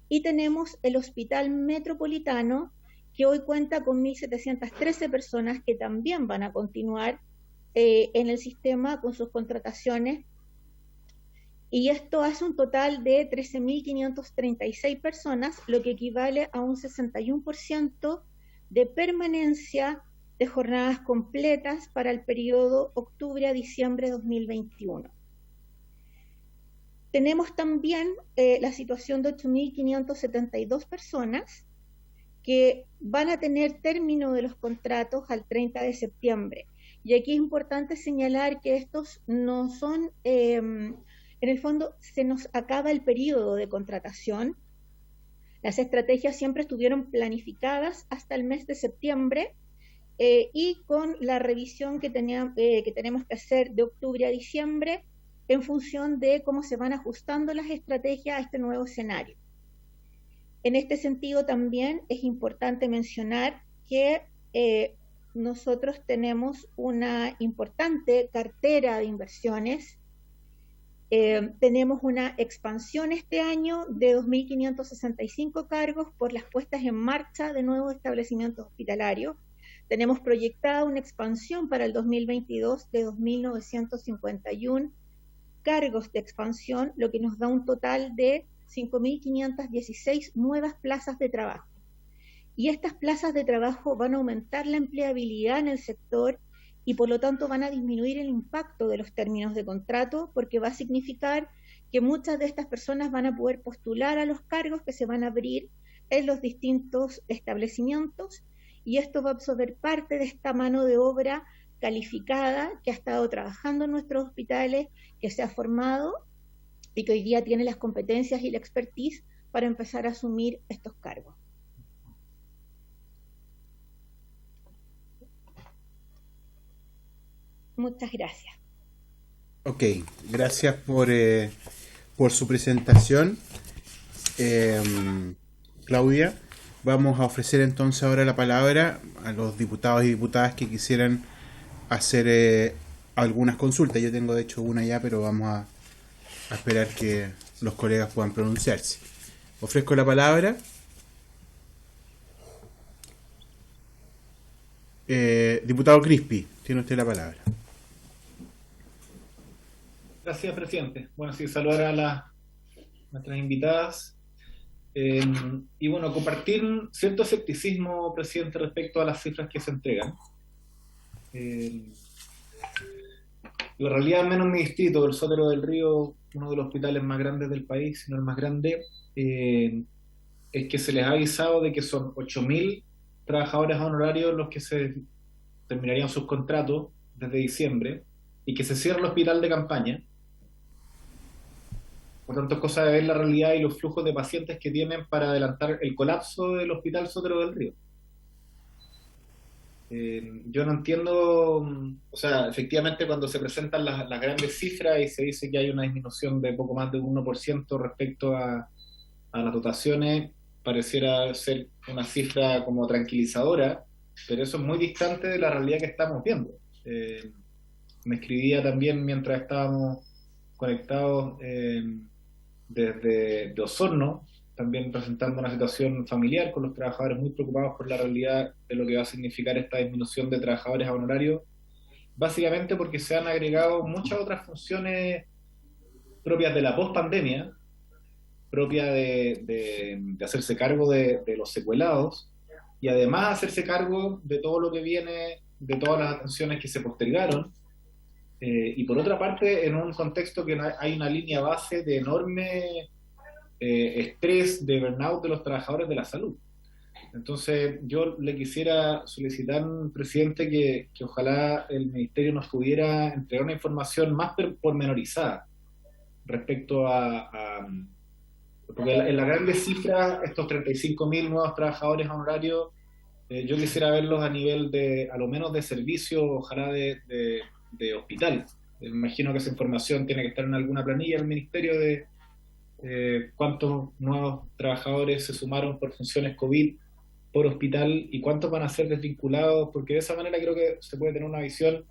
Y tenemos el Hospital Metropolitano, que hoy cuenta con 1.713 personas que también van a continuar en el sistema con sus contrataciones y esto hace un total de 13.536 personas, lo que equivale a un 61% de permanencia de jornadas completas para el periodo octubre a diciembre de 2021. Tenemos también la situación de 8.572 personas que van a tener término de los contratos al 30 de septiembre. Y aquí es importante señalar que estos no son, en el fondo se nos acaba el periodo de contratación. Las estrategias siempre estuvieron planificadas hasta el mes de septiembre, y con la revisión que tenemos que hacer de octubre a diciembre en función de cómo se van ajustando las estrategias a este nuevo escenario. En este sentido también es importante mencionar que nosotros tenemos una importante cartera de inversiones. Tenemos una expansión este año de 2.565 cargos por las puestas en marcha de nuevos establecimientos hospitalarios. Tenemos proyectada una expansión para el 2022 de 2.951 cargos de expansión, lo que nos da un total de 5.516 nuevas plazas de trabajo. Y estas plazas de trabajo van a aumentar la empleabilidad en el sector y por lo tanto van a disminuir el impacto de los términos de contrato, porque va a significar que muchas de estas personas van a poder postular a los cargos que se van a abrir en los distintos establecimientos, y esto va a absorber parte de esta mano de obra calificada que ha estado trabajando en nuestros hospitales, que se ha formado y que hoy día tiene las competencias y la expertise para empezar a asumir estos cargos. Muchas gracias. Ok, gracias por su presentación, Claudia. Vamos a ofrecer entonces ahora la palabra a los diputados y diputadas que quisieran hacer algunas consultas. Yo tengo de hecho una ya, pero vamos a esperar que los colegas puedan pronunciarse. Ofrezco la palabra. Diputado Crispi, tiene usted la palabra. Gracias, presidente. Bueno, sí, saludar a nuestras invitadas. Y bueno, compartir cierto escepticismo, presidente, respecto a las cifras que se entregan. La realidad, al menos en mi distrito, el Sotero del Río, uno de los hospitales más grandes del país, si no el más grande, es que se les ha avisado de que son 8.000 trabajadores honorarios los que se terminarían sus contratos desde diciembre, y que se cierra el hospital de campaña. Por tanto, es cosa de ver la realidad y los flujos de pacientes que tienen para adelantar el colapso del Hospital Sotero del Río. Yo no entiendo, o sea, efectivamente cuando se presentan las grandes cifras y se dice que hay una disminución de poco más de 1% respecto a las dotaciones, pareciera ser una cifra como tranquilizadora, pero eso es muy distante de la realidad que estamos viendo. Me escribía también mientras estábamos conectados desde Osorno, también presentando una situación familiar con los trabajadores muy preocupados por la realidad de lo que va a significar esta disminución de trabajadores a honorarios, básicamente porque se han agregado muchas otras funciones propias de la pospandemia, propia de hacerse cargo de los secuelados, y además hacerse cargo de todo lo que viene, de todas las atenciones que se postergaron, y por otra parte en un contexto que hay una línea base de enorme estrés, de burnout de los trabajadores de la salud. Entonces yo le quisiera solicitar, presidente, que ojalá el Ministerio nos pudiera entregar una información más pormenorizada respecto porque en la grande cifra, estos 35.000 nuevos trabajadores honorarios, yo quisiera verlos a nivel de, a lo menos de servicio, ojalá de hospital. Me imagino que esa información tiene que estar en alguna planilla del Ministerio de cuántos nuevos trabajadores se sumaron por funciones COVID por hospital y cuántos van a ser desvinculados, porque de esa manera creo que se puede tener una visión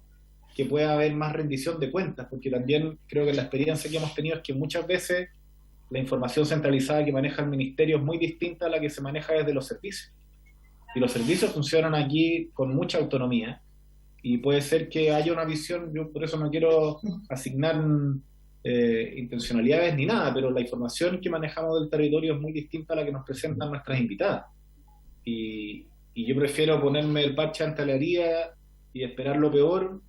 que pueda haber más rendición de cuentas, porque también creo que la experiencia que hemos tenido es que muchas veces la información centralizada que maneja el Ministerio es muy distinta a la que se maneja desde los servicios. Y los servicios funcionan aquí con mucha autonomía, y puede ser que haya una visión, yo por eso no quiero asignar intencionalidades ni nada, pero la información que manejamos del territorio es muy distinta a la que nos presentan nuestras invitadas. Y yo prefiero ponerme el parche ante la herida y esperar lo peor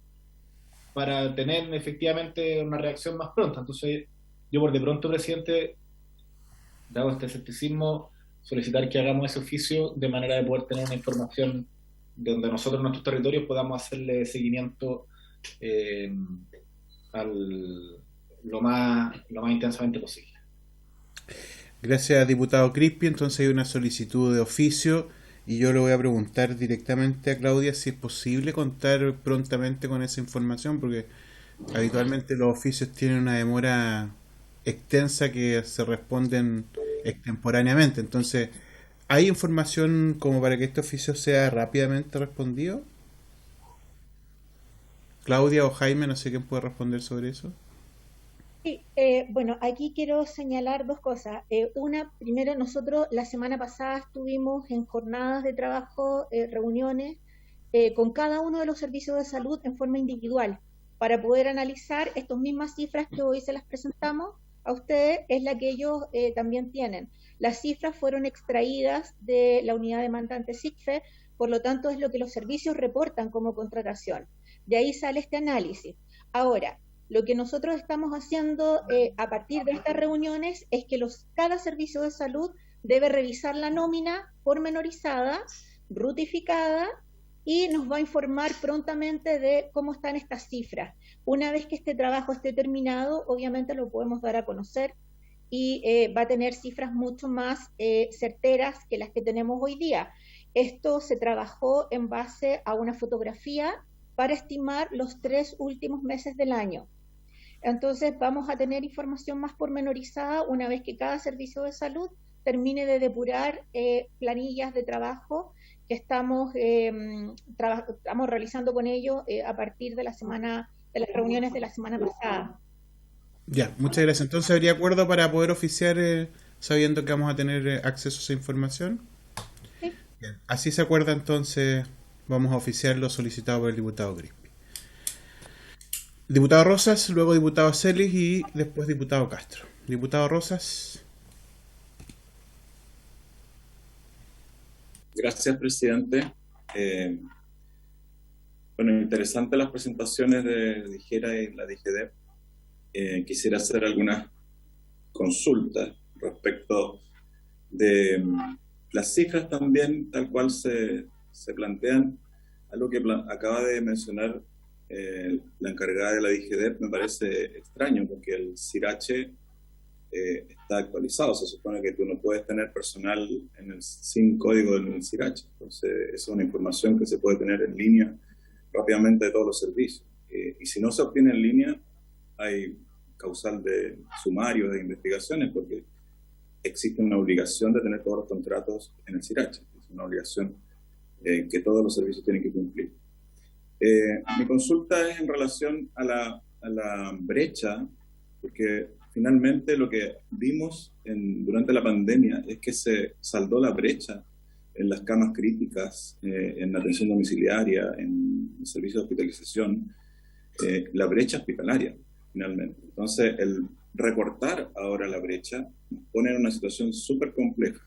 para tener efectivamente una reacción más pronta. Entonces, yo por de pronto, presidente, dado este escepticismo, solicitar que hagamos ese oficio de manera de poder tener una información de donde nosotros en nuestros territorios podamos hacerle seguimiento lo más intensamente posible. Gracias, diputado Crispi. Entonces hay una solicitud de oficio y yo le voy a preguntar directamente a Claudia si es posible contar prontamente con esa información, porque habitualmente los oficios tienen una demora extensa que se responden extemporáneamente. Entonces, ¿hay información como para que este oficio sea rápidamente respondido? Claudia o Jaime, no sé quién puede responder sobre eso. Sí, bueno, aquí quiero señalar dos cosas. Una, primero, nosotros la semana pasada estuvimos en jornadas de trabajo, reuniones, con cada uno de los servicios de salud en forma individual, para poder analizar estas mismas cifras que hoy se las presentamos a ustedes, es la que ellos también tienen. Las cifras fueron extraídas de la unidad demandante SICFE, por lo tanto es lo que los servicios reportan como contratación. De ahí sale este análisis. Ahora, lo que nosotros estamos haciendo a partir de estas reuniones es que cada servicio de salud debe revisar la nómina pormenorizada, rutificada, y nos va a informar prontamente de cómo están estas cifras. Una vez que este trabajo esté terminado, obviamente lo podemos dar a conocer y va a tener cifras mucho más certeras que las que tenemos hoy día. Esto se trabajó en base a una fotografía para estimar los 3 últimos meses del año. Entonces vamos a tener información más pormenorizada una vez que cada servicio de salud termine de depurar planillas de trabajo que estamos realizando con ellos a partir de las reuniones de la semana pasada. Ya, muchas gracias. Entonces, ¿habría acuerdo para poder oficiar sabiendo que vamos a tener acceso a esa información? Sí. Bien. Así se acuerda, entonces vamos a oficiar lo solicitado por el diputado Crispi. Diputado Rosas, luego diputado Celis y después diputado Castro. Diputado Rosas. Gracias, presidente. Bueno, interesantes las presentaciones de Dijera y la DGDEP. Quisiera hacer algunas consultas respecto de las cifras también, tal cual se plantean. Algo que acaba de mencionar la encargada de la DGDEP me parece extraño, porque el CIRACHE está actualizado. Se supone que tú no puedes tener personal sin código del CIRACHE. Entonces, esa es una información que se puede tener en línea rápidamente de todos los servicios. Y si no se obtiene en línea, hay causal de sumarios, de investigaciones, porque existe una obligación de tener todos los contratos en el CIRACHE. Es una obligación que todos los servicios tienen que cumplir. Mi consulta es en relación a la brecha, porque finalmente lo que vimos durante la pandemia es que se saldó la brecha en las camas críticas, en la atención domiciliaria, en el servicio de hospitalización, la brecha hospitalaria, finalmente. Entonces, el recortar ahora la brecha nos pone en una situación súper compleja,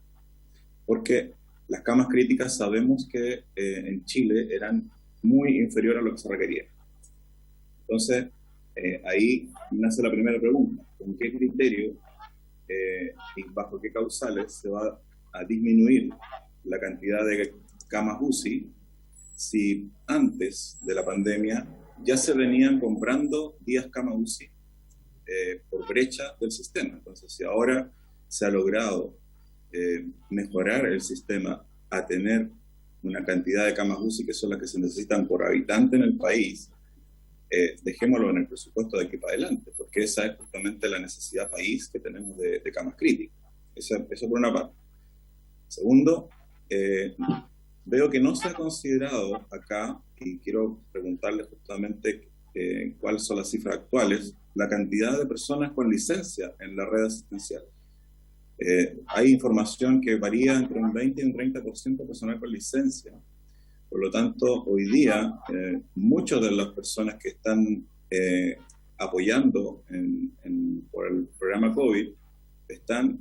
porque las camas críticas sabemos que en Chile eran muy inferiores a lo que se requería. Entonces, ahí nace la primera pregunta: ¿con qué criterio y bajo qué causales se va a disminuir la cantidad de camas UCI si antes de la pandemia ya se venían comprando 10 camas UCI por brecha del sistema? Entonces, si ahora se ha logrado mejorar el sistema a tener una cantidad de camas UCI que son las que se necesitan por habitante en el país, dejémoslo en el presupuesto de aquí para adelante, porque esa es justamente la necesidad país que tenemos de camas críticas. Eso por una parte. Segundo, veo que no se ha considerado acá, y quiero preguntarle justamente cuáles son las cifras actuales, la cantidad de personas con licencia en la red asistencial. Hay información que varía entre un 20 y un 30% de personal con licencia. Por lo tanto, hoy día, muchas de las personas que están apoyando por el programa COVID, están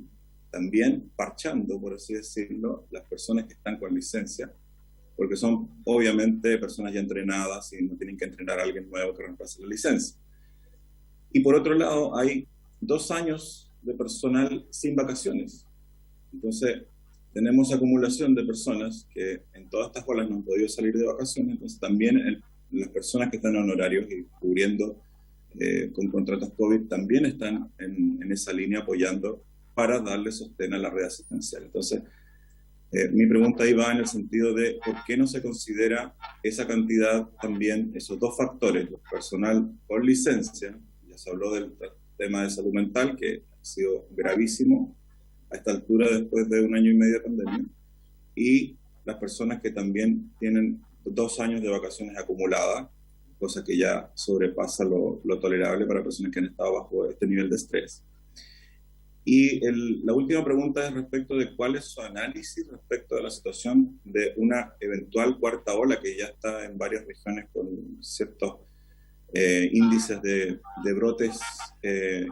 también parchando, por así decirlo, las personas que están con licencia, porque son obviamente personas ya entrenadas y no tienen que entrenar a alguien nuevo que reemplace la licencia. Y por otro lado, hay 2 años de personal sin vacaciones. Entonces, tenemos acumulación de personas que en todas estas olas no han podido salir de vacaciones, entonces también las personas que están en honorarios y cubriendo con contratos COVID también están en esa línea apoyando para darle sostén a la red asistencial. Entonces, mi pregunta ahí va en el sentido de por qué no se considera esa cantidad también, esos 2 factores, el personal con licencia, ya se habló del tema de salud mental, que ha sido gravísimo a esta altura después de 1 año y medio de pandemia, y las personas que también tienen 2 años de vacaciones acumuladas, cosa que ya sobrepasa lo tolerable para personas que han estado bajo este nivel de estrés. Y la última pregunta es respecto de cuál es su análisis respecto de la situación de una eventual 4ª ola que ya está en varias regiones con ciertos índices de brotes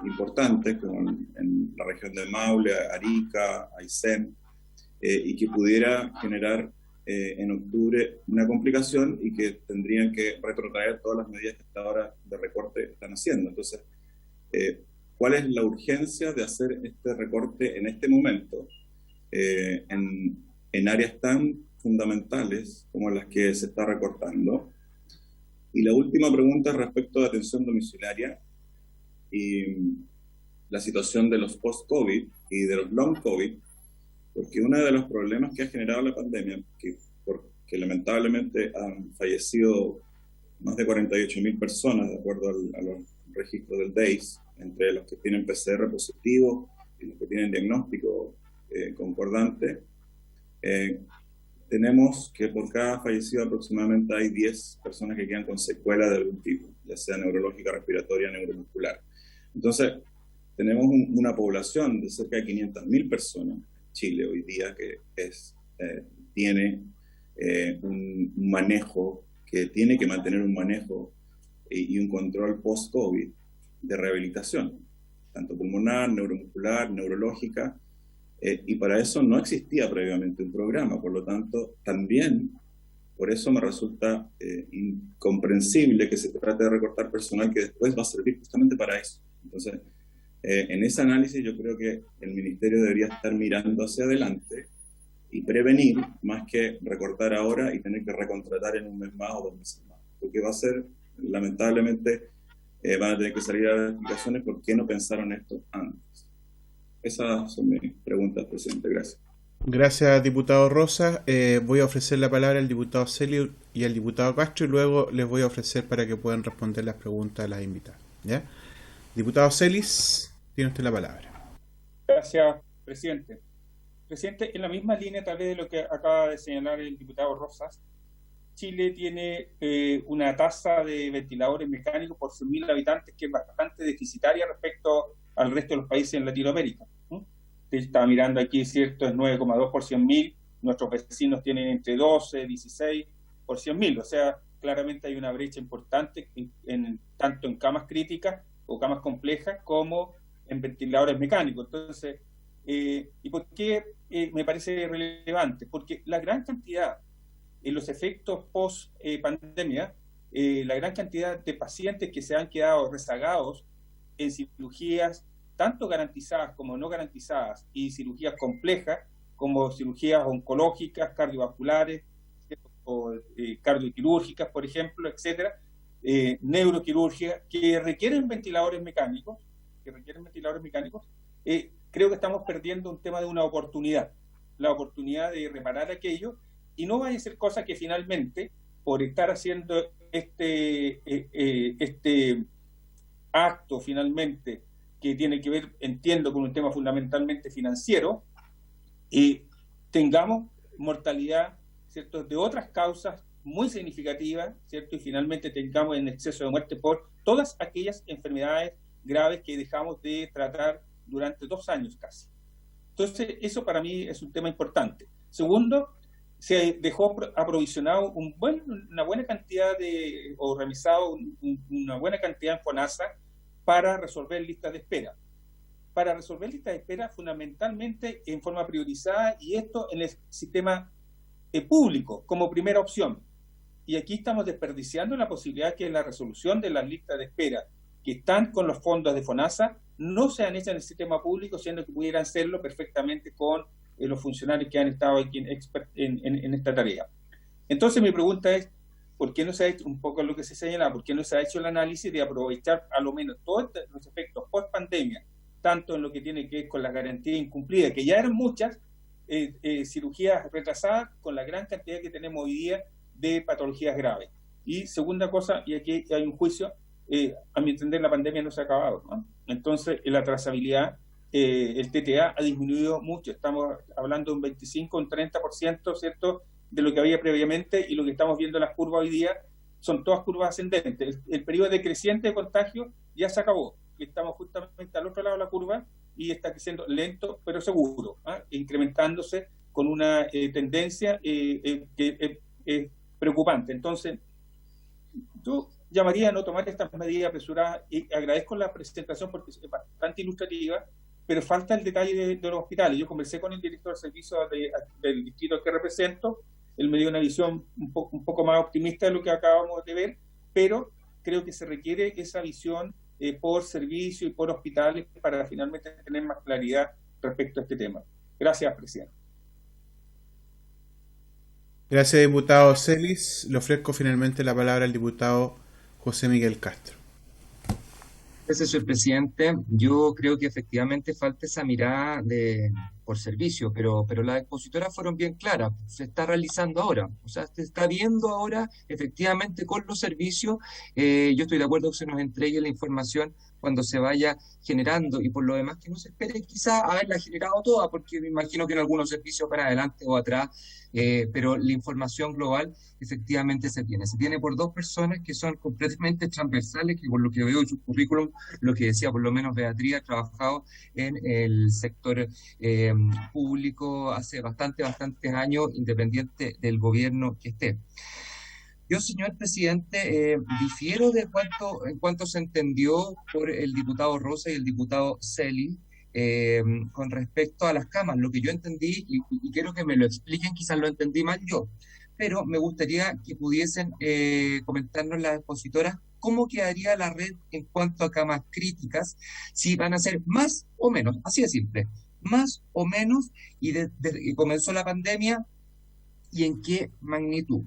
importantes, como en la región de Maule, Arica, Aysén, y que pudiera generar en octubre una complicación y que tendrían que retrotraer todas las medidas que hasta ahora de recorte están haciendo. Entonces, ¿cuál es la urgencia de hacer este recorte en este momento en áreas tan fundamentales como las que se está recortando? Y la última pregunta es respecto de atención domiciliaria y la situación de los post-COVID y de los long-COVID, porque uno de los problemas que ha generado la pandemia, porque lamentablemente han fallecido más de 48.000 personas, de acuerdo a los registros del DEIS, entre los que tienen PCR positivo y los que tienen diagnóstico concordante, tenemos que por cada fallecido aproximadamente hay 10 personas que quedan con secuelas de algún tipo, ya sea neurológica, respiratoria, neuromuscular. Entonces, tenemos una población de cerca de 500.000 personas en Chile hoy día que tiene un manejo, que tiene que mantener un manejo y un control post-COVID de rehabilitación, tanto pulmonar, neuromuscular, neurológica, y para eso no existía previamente un programa. Por lo tanto, también por eso me resulta incomprensible que se trate de recortar personal que después va a servir justamente para eso. Entonces, en ese análisis yo creo que el Ministerio debería estar mirando hacia adelante y prevenir, más que recortar ahora y tener que recontratar en 1 mes más o 2 meses más, porque va a ser, lamentablemente, van a tener que salir a dar explicaciones por qué no pensaron esto antes. Esas son mis preguntas, presidente. Gracias. Gracias, diputado Rosa. Voy a ofrecer la palabra al diputado Celis y al diputado Castro y luego les voy a ofrecer para que puedan responder las preguntas a las invitadas. ¿Ya? Diputado Celis, tiene usted la palabra. Gracias, presidente. Presidente, en la misma línea tal vez de lo que acaba de señalar el diputado Rosas, Chile tiene una tasa de ventiladores mecánicos por 100.000 habitantes que es bastante deficitaria respecto al resto de los países en Latinoamérica. Usted está mirando aquí, ¿cierto? Es 9,2 por 100.000, nuestros vecinos tienen entre 12, 16 por 100.000, o sea, claramente hay una brecha importante tanto en camas críticas o camas complejas como en ventiladores mecánicos. Entonces, ¿y por qué me parece relevante? Porque la gran cantidad, en los efectos post-pandemia, la gran cantidad de pacientes que se han quedado rezagados en cirugías tanto garantizadas como no garantizadas y cirugías complejas como cirugías oncológicas, cardiovasculares, o cardioquirúrgicas, por ejemplo, etcétera, neuroquirúrgica, que requieren ventiladores mecánicos, creo que estamos perdiendo un tema de una oportunidad, la oportunidad de reparar aquello, y no vaya a ser cosa que finalmente, por estar haciendo este acto finalmente, que tiene que ver, entiendo, con un tema fundamentalmente financiero, tengamos mortalidad, ¿cierto?, de otras causas muy significativas, ¿cierto?, y finalmente tengamos en exceso de muerte por todas aquellas enfermedades graves que dejamos de tratar durante 2 años casi. Entonces, eso para mí es un tema importante. Segundo, se dejó aprovisionado una buena cantidad o realizado una buena cantidad en FONASA para resolver listas de espera. Para resolver listas de espera fundamentalmente en forma priorizada, y esto en el sistema público como primera opción. Y aquí estamos desperdiciando la posibilidad que la resolución de las listas de espera que están con los fondos de FONASA no sean hechas en el sistema público, siendo que pudieran hacerlo perfectamente con los funcionarios que han estado aquí en esta tarea. Entonces mi pregunta es, ¿por qué no se ha hecho un poco lo que se señala? ¿Por qué no se ha hecho el análisis de aprovechar a lo menos todos los efectos post pandemia, tanto en lo que tiene que ver con las garantías incumplidas, que ya eran muchas, cirugías retrasadas, con la gran cantidad que tenemos hoy día de patologías graves? Y segunda cosa, y aquí hay un juicio, a mi entender la pandemia no se ha acabado, ¿no? Entonces la trazabilidad, el TTA ha disminuido mucho, estamos hablando de un 25, un 30%, ¿cierto?, de lo que había previamente, y lo que estamos viendo en las curvas hoy día son todas curvas ascendentes. El periodo decreciente de contagio ya se acabó, y estamos justamente al otro lado de la curva, y está creciendo lento pero seguro, incrementándose con una tendencia que es preocupante. Entonces, yo llamaría a no tomar estas medidas apresuradas, y agradezco la presentación porque es bastante ilustrativa, pero falta el detalle de los hospitales. Yo conversé con el director de servicios del distrito que represento, él me dio una visión un poco más optimista de lo que acabamos de ver, pero creo que se requiere esa visión por servicio y por hospitales para finalmente tener más claridad respecto a este tema. Gracias, presidente. Gracias, diputado Celis. Le ofrezco finalmente la palabra al diputado José Miguel Castro. Gracias, señor presidente. Yo creo que efectivamente falta esa mirada por servicio, pero las expositoras fueron bien claras. Se está realizando ahora, o sea, se está viendo ahora efectivamente con los servicios. Yo estoy de acuerdo que se nos entregue la información cuando se vaya generando, y por lo demás que no se espere quizá haberla generado toda, porque me imagino que en algunos servicios para adelante o atrás, pero la información global efectivamente se tiene por dos personas que son completamente transversales, que por lo que veo en su currículum, lo que decía por lo menos Beatriz, ha trabajado en el sector público hace bastantes años, independiente del gobierno que esté. Yo, señor presidente, difiero en cuanto se entendió por el diputado Rosa y el diputado Celis con respecto a las camas. Lo que yo entendí, y quiero que me lo expliquen, quizás lo entendí mal yo, pero me gustaría que pudiesen comentarnos las expositoras cómo quedaría la red en cuanto a camas críticas, si van a ser más o menos, así de simple, más o menos, y desde que comenzó la pandemia, y en qué magnitud.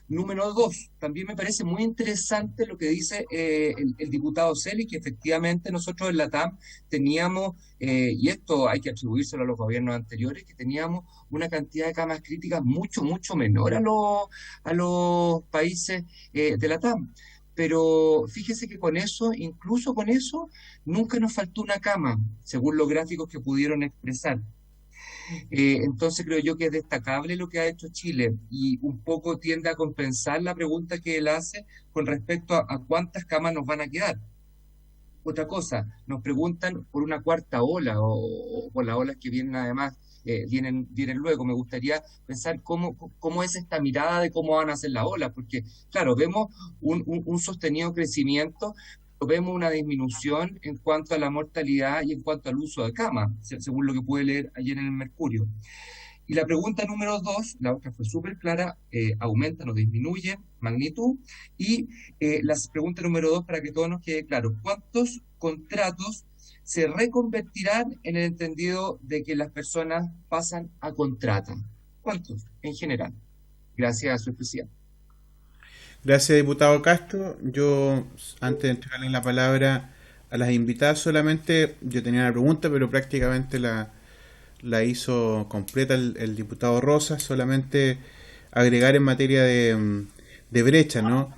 Número 2, también me parece muy interesante lo que dice el diputado Celis, que efectivamente nosotros en la TAM teníamos, y esto hay que atribuírselo a los gobiernos anteriores, que teníamos una cantidad de camas críticas mucho menor a los países de la TAM. Pero fíjese que con eso, incluso con eso, nunca nos faltó una cama, según los gráficos que pudieron expresar. Entonces creo yo que es destacable lo que ha hecho Chile, y un poco tiende a compensar la pregunta que él hace con respecto a cuántas camas nos van a quedar. Otra cosa, nos preguntan por una cuarta ola o por las olas que vienen además, vienen luego. Me gustaría pensar cómo es esta mirada de cómo van a ser las olas, porque claro, vemos un sostenido crecimiento, vemos una disminución en cuanto a la mortalidad y en cuanto al uso de camas, según lo que pude leer ayer en el Mercurio. Y la pregunta número 2, la otra fue súper clara, aumentan o disminuyen, magnitud. Y la pregunta número 2, para que todos nos quede claro, ¿cuántos contratos se reconvertirán en el entendido de que las personas pasan a contrata? ¿Cuántos en general? Gracias, señor presidente. Gracias, diputado Castro. Yo, antes de entregarle la palabra a las invitadas, solamente yo tenía una pregunta, pero prácticamente la hizo completa el diputado Rosa. Solamente agregar en materia de brecha, ¿no?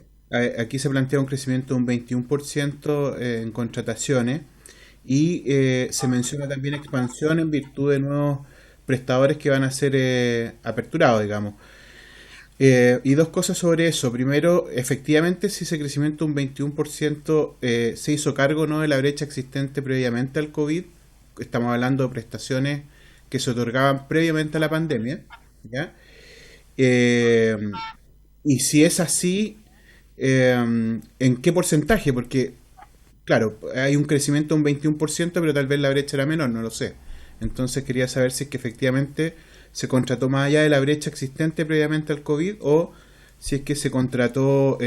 Aquí se plantea un crecimiento de un 21% en contrataciones, y se menciona también expansión en virtud de nuevos prestadores que van a ser aperturados, digamos. Y dos cosas sobre eso. Primero, efectivamente, si ese crecimiento de un 21% se hizo cargo, ¿no?, de la brecha existente previamente al COVID. Estamos hablando de prestaciones que se otorgaban previamente a la pandemia, ¿ya? Y si es así, ¿en qué porcentaje? Porque claro, hay un crecimiento de un 21%, pero tal vez la brecha era menor, no lo sé. Entonces quería saber si es que efectivamente se contrató más allá de la brecha existente previamente al COVID, o si es que se contrató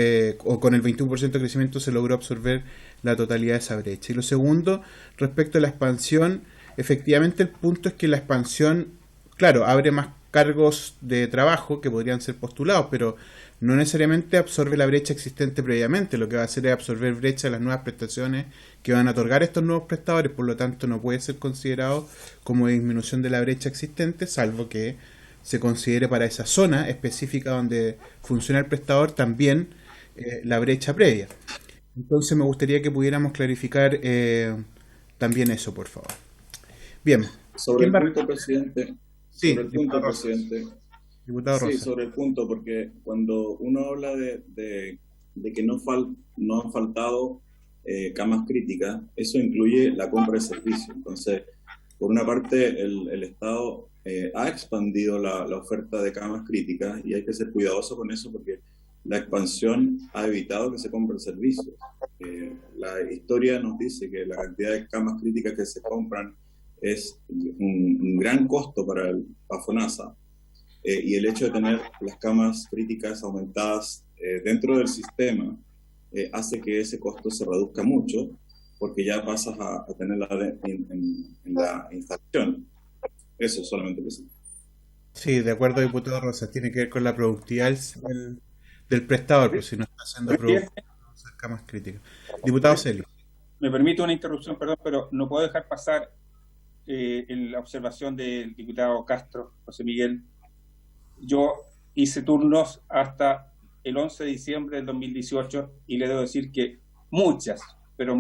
o con el 21% de crecimiento se logró absorber la totalidad de esa brecha. Y lo segundo, respecto a la expansión, efectivamente el punto es que la expansión, claro, abre más cargos de trabajo que podrían ser postulados, pero no necesariamente absorbe la brecha existente previamente. Lo que va a hacer es absorber brecha de las nuevas prestaciones que van a otorgar estos nuevos prestadores, por lo tanto no puede ser considerado como disminución de la brecha existente, salvo que se considere para esa zona específica donde funciona el prestador también la brecha previa. Entonces me gustaría que pudiéramos clarificar también eso, por favor. Bien. Sobre el punto, presidente. Sí, sobre el punto, presidente. Diputado Rosa. Sí, sobre el punto, porque cuando uno habla de que no han faltado camas críticas, eso incluye la compra de servicios. Entonces, por una parte, el Estado ha expandido la oferta de camas críticas y hay que ser cuidadoso con eso porque la expansión ha evitado que se compren servicios. La historia nos dice que la cantidad de camas críticas que se compran es un gran costo para FONASA. Y el hecho de tener las camas críticas aumentadas dentro del sistema hace que ese costo se reduzca mucho, porque ya pasas a tenerla en la instalación. Eso solamente. Sí, de acuerdo, diputado Rosa, tiene que ver con la productividad del prestador, pero si no está haciendo camas críticas. Diputado Celi. Me permite una interrupción, perdón, pero no puedo dejar pasar la observación del diputado Castro, José Miguel. Yo hice turnos hasta el 11 de diciembre del 2018 y le debo decir que pero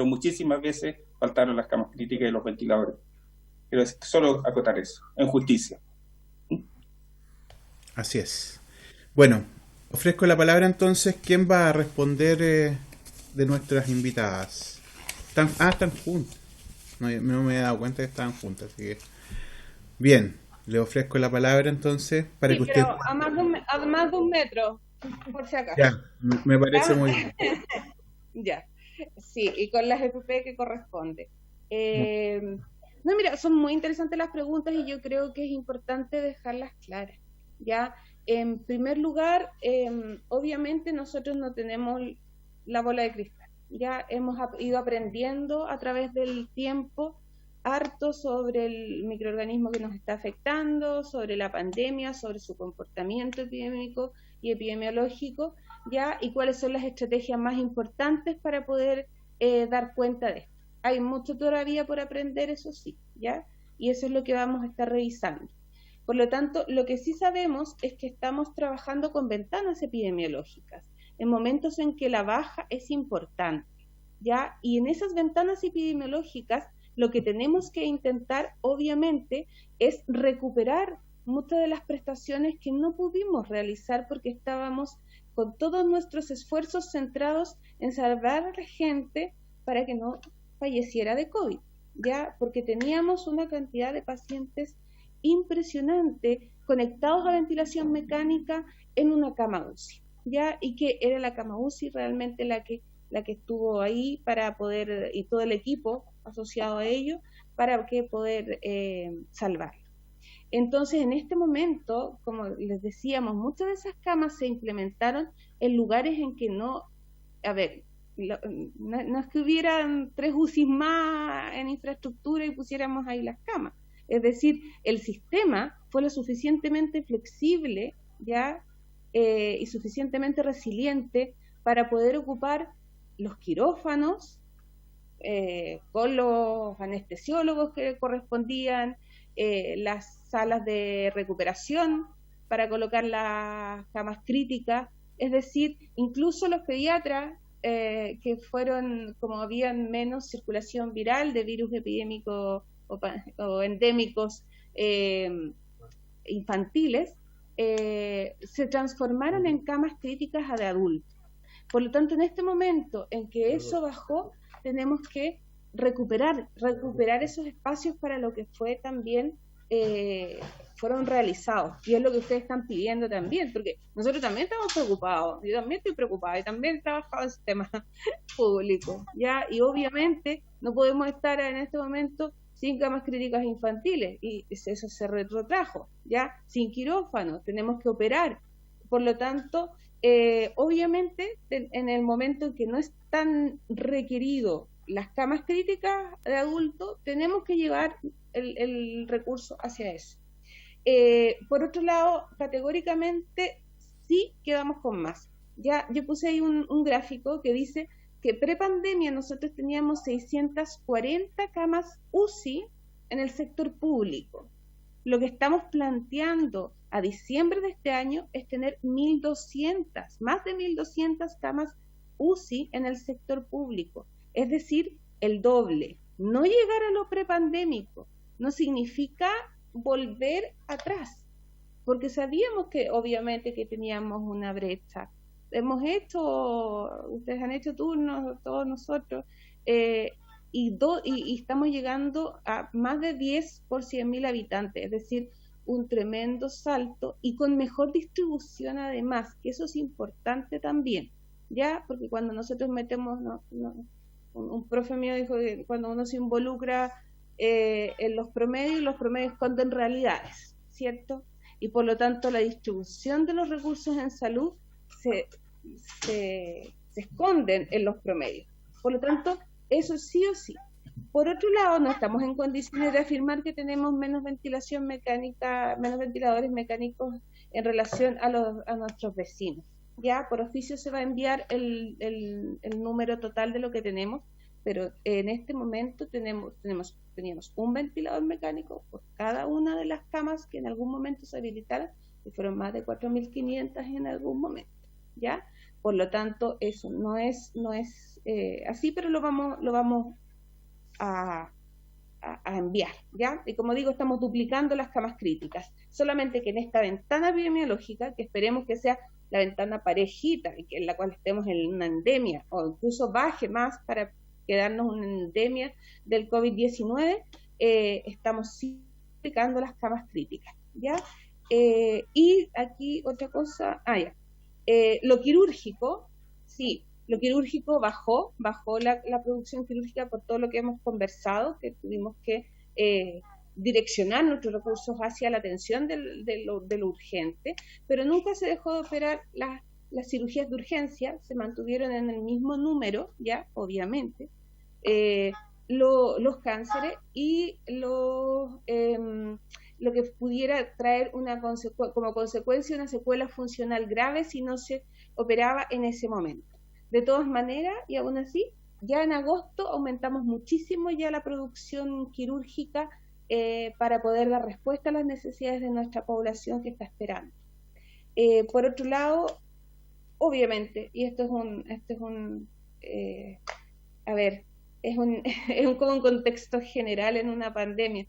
muchísimas veces faltaron las camas críticas y los ventiladores. Quiero solo acotar eso, en justicia. Así es. Bueno, ofrezco la palabra entonces. ¿Quién va a responder de nuestras invitadas? Están juntas. No me he dado cuenta que estaban juntas, así que... Bien. Le ofrezco la palabra entonces para que usted... Pero a más de un metro, por si acaso. Ya, me parece muy bien. Ya, sí, y con las FP que corresponde. No, mira, son muy interesantes las preguntas y yo creo que es importante dejarlas claras. Ya, en primer lugar, obviamente nosotros no tenemos la bola de cristal. Ya hemos ido aprendiendo a través del tiempo harto sobre el microorganismo que nos está afectando, sobre la pandemia, sobre su comportamiento epidémico y epidemiológico, ya, y cuáles son las estrategias más importantes para poder dar cuenta de esto. Hay mucho todavía por aprender, eso sí, ya, y eso es lo que vamos a estar revisando. Por lo tanto, lo que sí sabemos es que estamos trabajando con ventanas epidemiológicas, en momentos en que la baja es importante, ya, y en esas ventanas epidemiológicas lo que tenemos que intentar, obviamente, es recuperar muchas de las prestaciones que no pudimos realizar porque estábamos con todos nuestros esfuerzos centrados en salvar a la gente para que no falleciera de COVID, ya, porque teníamos una cantidad de pacientes impresionante conectados a ventilación mecánica en una cama UCI, ya, y que era la cama UCI realmente la que estuvo ahí para poder, y todo el equipo asociado a ello, para que poder salvarlo. Entonces, en este momento, como les decíamos, muchas de esas camas se implementaron en lugares en que no es que hubieran 3 UCIs más en infraestructura y pusiéramos ahí las camas. Es decir, el sistema fue lo suficientemente flexible ya y suficientemente resiliente para poder ocupar los quirófanos con los anestesiólogos que correspondían, las salas de recuperación para colocar las camas críticas, es decir, incluso los pediatras que fueron, como habían menos circulación viral de virus epidémicos o endémicos infantiles, se transformaron en camas críticas de adultos. Por lo tanto, en este momento en que eso bajó, tenemos que recuperar esos espacios para lo que fue también fueron realizados, y es lo que ustedes están pidiendo también, porque nosotros también estamos preocupados, yo también estoy preocupada, y también he trabajado en el sistema público, ¿ya? Y obviamente no podemos estar en este momento sin camas críticas infantiles, y eso se retrotrajo, ¿ya? Sin quirófano, tenemos que operar, por lo tanto, obviamente, en el momento en que no es tan requerido las camas críticas de adultos, tenemos que llevar el recurso hacia eso. Por otro lado, categóricamente sí quedamos con más. Ya yo puse ahí un gráfico que dice que prepandemia nosotros teníamos 640 camas UCI en el sector público. Lo que estamos planteando a diciembre de este año es tener 1.200, más de 1.200 camas UCI en el sector público, es decir, el doble. No llegar a lo prepandémico no significa volver atrás, porque sabíamos que obviamente que teníamos una brecha. Ustedes han hecho turnos, todos nosotros, y estamos llegando a más de 10 por 100.000 habitantes, es decir, un tremendo salto y con mejor distribución además, que eso es importante también, ¿ya? Porque cuando nosotros metemos, un profe mío dijo que cuando uno se involucra en los promedios esconden realidades, ¿cierto? Y por lo tanto la distribución de los recursos en salud se esconden en los promedios. Por lo tanto, eso sí o sí. Por otro lado, no estamos en condiciones de afirmar que tenemos menos ventilación mecánica, menos ventiladores mecánicos en relación a nuestros vecinos. Ya por oficio se va a enviar el número total de lo que tenemos, pero en este momento teníamos un ventilador mecánico por cada una de las camas que en algún momento se habilitaron, y fueron más de 4.500 en algún momento, ¿ya? Por lo tanto, eso no es así, pero lo vamos a enviar, ¿ya? Y como digo, estamos duplicando las camas críticas, solamente que en esta ventana epidemiológica, que esperemos que sea la ventana parejita, en la cual estemos en una endemia, o incluso baje más para quedarnos en una endemia del COVID-19, estamos sí duplicando las camas críticas, ¿ya? Y aquí otra cosa, lo quirúrgico, sí, lo quirúrgico bajó la producción quirúrgica por todo lo que hemos conversado, que tuvimos que direccionar nuestros recursos hacia la atención de lo urgente, pero nunca se dejó de operar las cirugías de urgencia, se mantuvieron en el mismo número, ya, obviamente, los cánceres y lo que pudiera traer como consecuencia una secuela funcional grave si no se operaba en ese momento. De todas maneras, y aún así, ya en agosto aumentamos muchísimo ya la producción quirúrgica para poder dar respuesta a las necesidades de nuestra población que está esperando. Por otro lado, obviamente, y esto es un contexto general en una pandemia.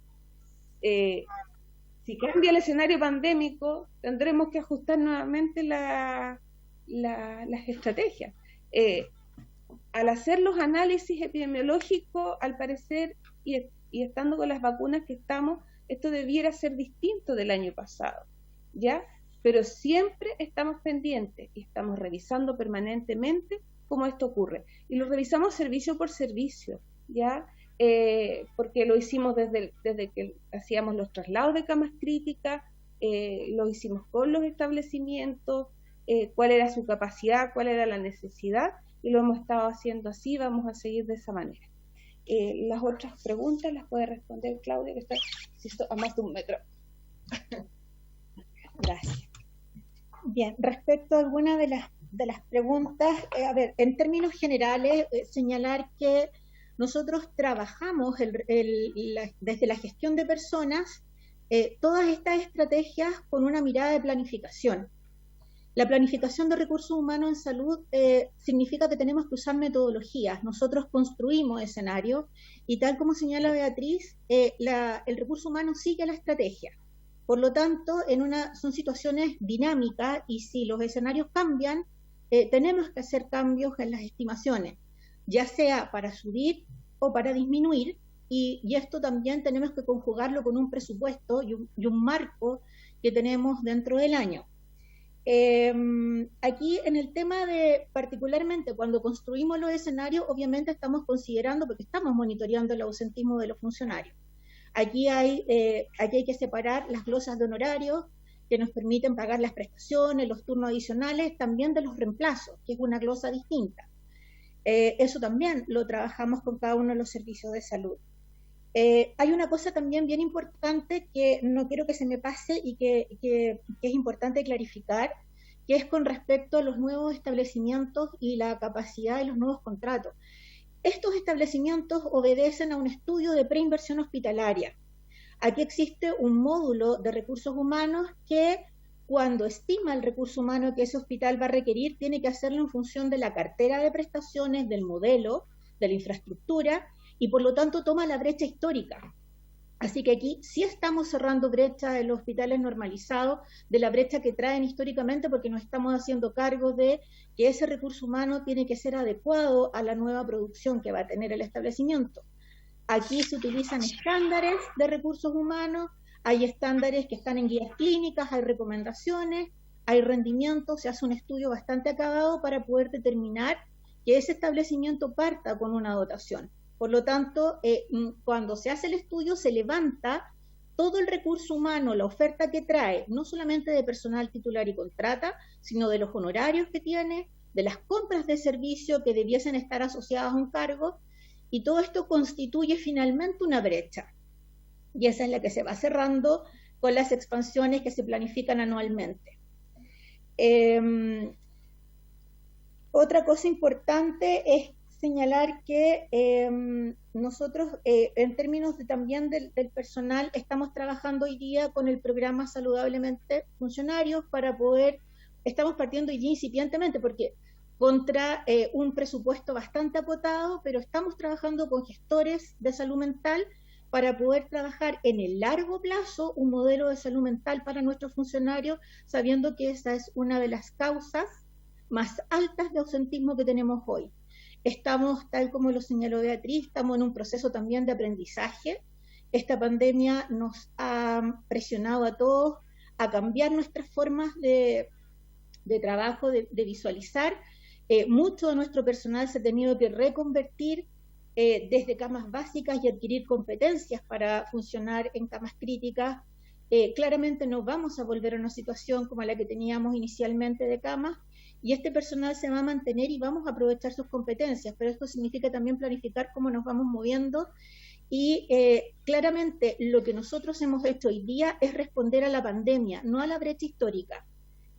Si cambia el escenario pandémico, tendremos que ajustar nuevamente las estrategias. Al hacer los análisis epidemiológicos, al parecer, y estando con las vacunas que estamos, esto debiera ser distinto del año pasado, ¿ya? Pero siempre estamos pendientes y estamos revisando permanentemente cómo esto ocurre. Y lo revisamos servicio por servicio, ¿ya? Porque lo hicimos desde que hacíamos los traslados de camas críticas, lo hicimos con los establecimientos, cuál era su capacidad, cuál era la necesidad, y lo hemos estado haciendo así, vamos a seguir de esa manera. Las otras preguntas las puede responder Claudia, que está a más de 1 metro. Gracias. Bien, respecto a alguna de las preguntas, en términos generales, señalar que nosotros trabajamos desde la gestión de personas todas estas estrategias con una mirada de planificación. La planificación de recursos humanos en salud significa que tenemos que usar metodologías. Nosotros construimos escenarios y tal como señala Beatriz, el recurso humano sigue la estrategia. Por lo tanto, son situaciones dinámicas y si los escenarios cambian, tenemos que hacer cambios en las estimaciones, ya sea para subir o para disminuir, y esto también tenemos que conjugarlo con un presupuesto y un marco que tenemos dentro del año. Aquí en el tema de, particularmente cuando construimos los escenarios, obviamente estamos considerando, porque estamos monitoreando el ausentismo de los funcionarios. Aquí hay que separar las glosas de honorarios que nos permiten pagar las prestaciones, los turnos adicionales, también de los reemplazos, que es una glosa distinta. Eso también lo trabajamos con cada uno de los servicios de salud. Hay una cosa también bien importante que no quiero que se me pase y que es importante clarificar, que es con respecto a los nuevos establecimientos y la capacidad de los nuevos contratos. Estos establecimientos obedecen a un estudio de preinversión hospitalaria. Aquí existe un módulo de recursos humanos que, cuando estima el recurso humano que ese hospital va a requerir, tiene que hacerlo en función de la cartera de prestaciones, del modelo, de la infraestructura, y por lo tanto toma la brecha histórica. Así que aquí sí estamos cerrando brecha en los hospitales normalizados, de la brecha que traen históricamente, porque nos estamos haciendo cargo de que ese recurso humano tiene que ser adecuado a la nueva producción que va a tener el establecimiento. Aquí se utilizan estándares de recursos humanos, hay estándares que están en guías clínicas, hay recomendaciones, hay rendimiento, se hace un estudio bastante acabado para poder determinar que ese establecimiento parta con una dotación. Por lo tanto, cuando se hace el estudio, se levanta todo el recurso humano, la oferta que trae, no solamente de personal titular y contrata, sino de los honorarios que tiene, de las compras de servicio que debiesen estar asociadas a un cargo, y todo esto constituye finalmente una brecha. Y esa es la que se va cerrando con las expansiones que se planifican anualmente. Otra cosa importante es señalar que nosotros, en términos también del personal, estamos trabajando hoy día con el programa Saludablemente Funcionarios para poder, estamos partiendo hoy día incipientemente porque contra un presupuesto bastante acotado, pero estamos trabajando con gestores de salud mental para poder trabajar en el largo plazo un modelo de salud mental para nuestros funcionarios, sabiendo que esa es una de las causas más altas de ausentismo que tenemos hoy. Estamos, tal como lo señaló Beatriz, estamos en un proceso también de aprendizaje. Esta pandemia nos ha presionado a todos a cambiar nuestras formas de trabajo, de visualizar. Mucho de nuestro personal se ha tenido que reconvertir desde camas básicas y adquirir competencias para funcionar en camas críticas. Claramente no vamos a volver a una situación como la que teníamos inicialmente de camas, y este personal se va a mantener y vamos a aprovechar sus competencias, pero esto significa también planificar cómo nos vamos moviendo y claramente lo que nosotros hemos hecho hoy día es responder a la pandemia, no a la brecha histórica.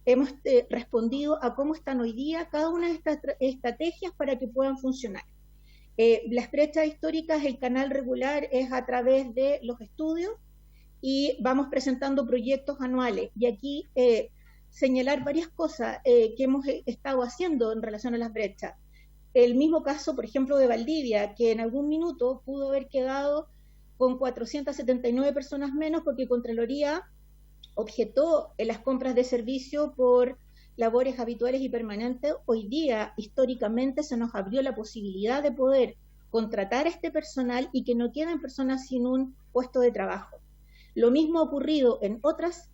Hemos respondido a cómo están hoy día cada una de estas estrategias para que puedan funcionar. Las brechas históricas, el canal regular es a través de los estudios y vamos presentando proyectos anuales. Y aquí señalar varias cosas que hemos estado haciendo en relación a las brechas. El mismo caso, por ejemplo, de Valdivia, que en algún minuto pudo haber quedado con 479 personas menos porque Contraloría objetó en las compras de servicio por labores habituales y permanentes. Hoy día, históricamente, se nos abrió la posibilidad de poder contratar a este personal y que no queden personas sin un puesto de trabajo. Lo mismo ha ocurrido en otros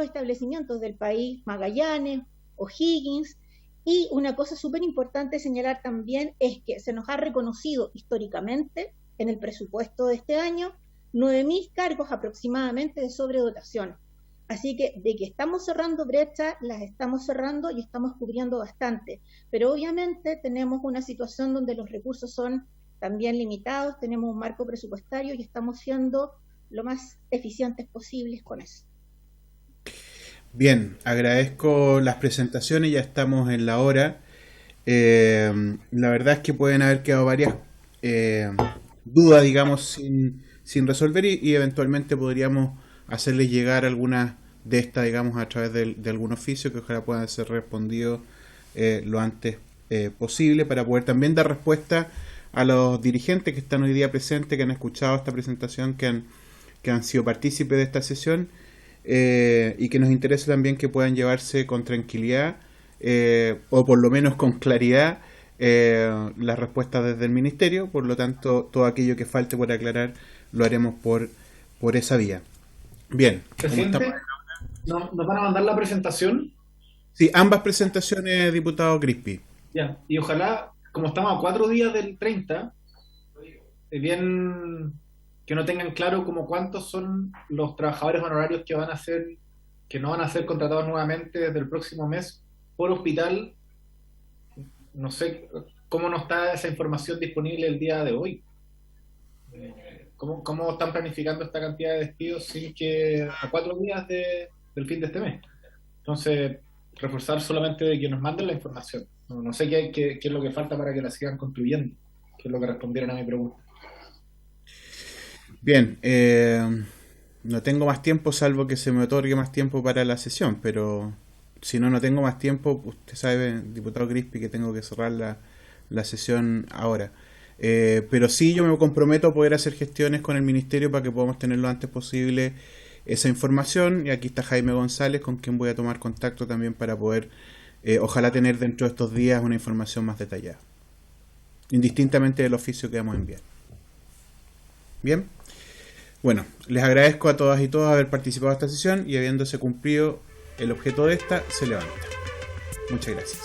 establecimientos del país, Magallanes, O'Higgins, y una cosa súper importante señalar también es que se nos ha reconocido históricamente en el presupuesto de este año 9.000 cargos aproximadamente de sobredotación. Así que de que estamos cerrando brechas, las estamos cerrando y estamos cubriendo bastante. Pero obviamente tenemos una situación donde los recursos son también limitados, tenemos un marco presupuestario y estamos siendo lo más eficientes posibles con eso. Bien, agradezco las presentaciones, ya estamos en la hora. La verdad es que pueden haber quedado varias dudas, digamos, sin resolver y eventualmente podríamos hacerles llegar algunas de estas, digamos, a través de algún oficio que ojalá puedan ser respondidos lo antes posible para poder también dar respuesta a los dirigentes que están hoy día presentes, que han escuchado esta presentación, que han sido partícipes de esta sesión y que nos interesa también que puedan llevarse con tranquilidad o por lo menos con claridad las respuestas desde el ministerio, por lo tanto todo aquello que falte por aclarar lo haremos por esa vía. Bien. Presidente, ¿nos van a mandar la presentación? Sí, ambas presentaciones, diputado Crispi. Ya, y ojalá, como estamos a 4 días del 30, bien que no tengan claro como cuántos son los trabajadores honorarios que no van a ser contratados nuevamente desde el próximo mes por hospital. No sé cómo no está esa información disponible el día de hoy. ¿Cómo están planificando esta cantidad de despidos sin que a 4 días del fin de este mes? Entonces, reforzar solamente de que nos manden la información. No sé qué es lo que falta para que la sigan construyendo, que es lo que respondieron a mi pregunta. Bien, no tengo más tiempo salvo que se me otorgue más tiempo para la sesión, pero si no tengo más tiempo, usted sabe, diputado Crispi, que tengo que cerrar la sesión ahora. Pero sí, yo me comprometo a poder hacer gestiones con el ministerio para que podamos tener lo antes posible esa información, y aquí está Jaime González, con quien voy a tomar contacto también para poder, ojalá tener dentro de estos días una información más detallada, indistintamente del oficio que vamos a enviar. Bien, bueno, les agradezco a todas y todos haber participado en esta sesión, y habiéndose cumplido el objeto de esta, se levanta. Muchas gracias.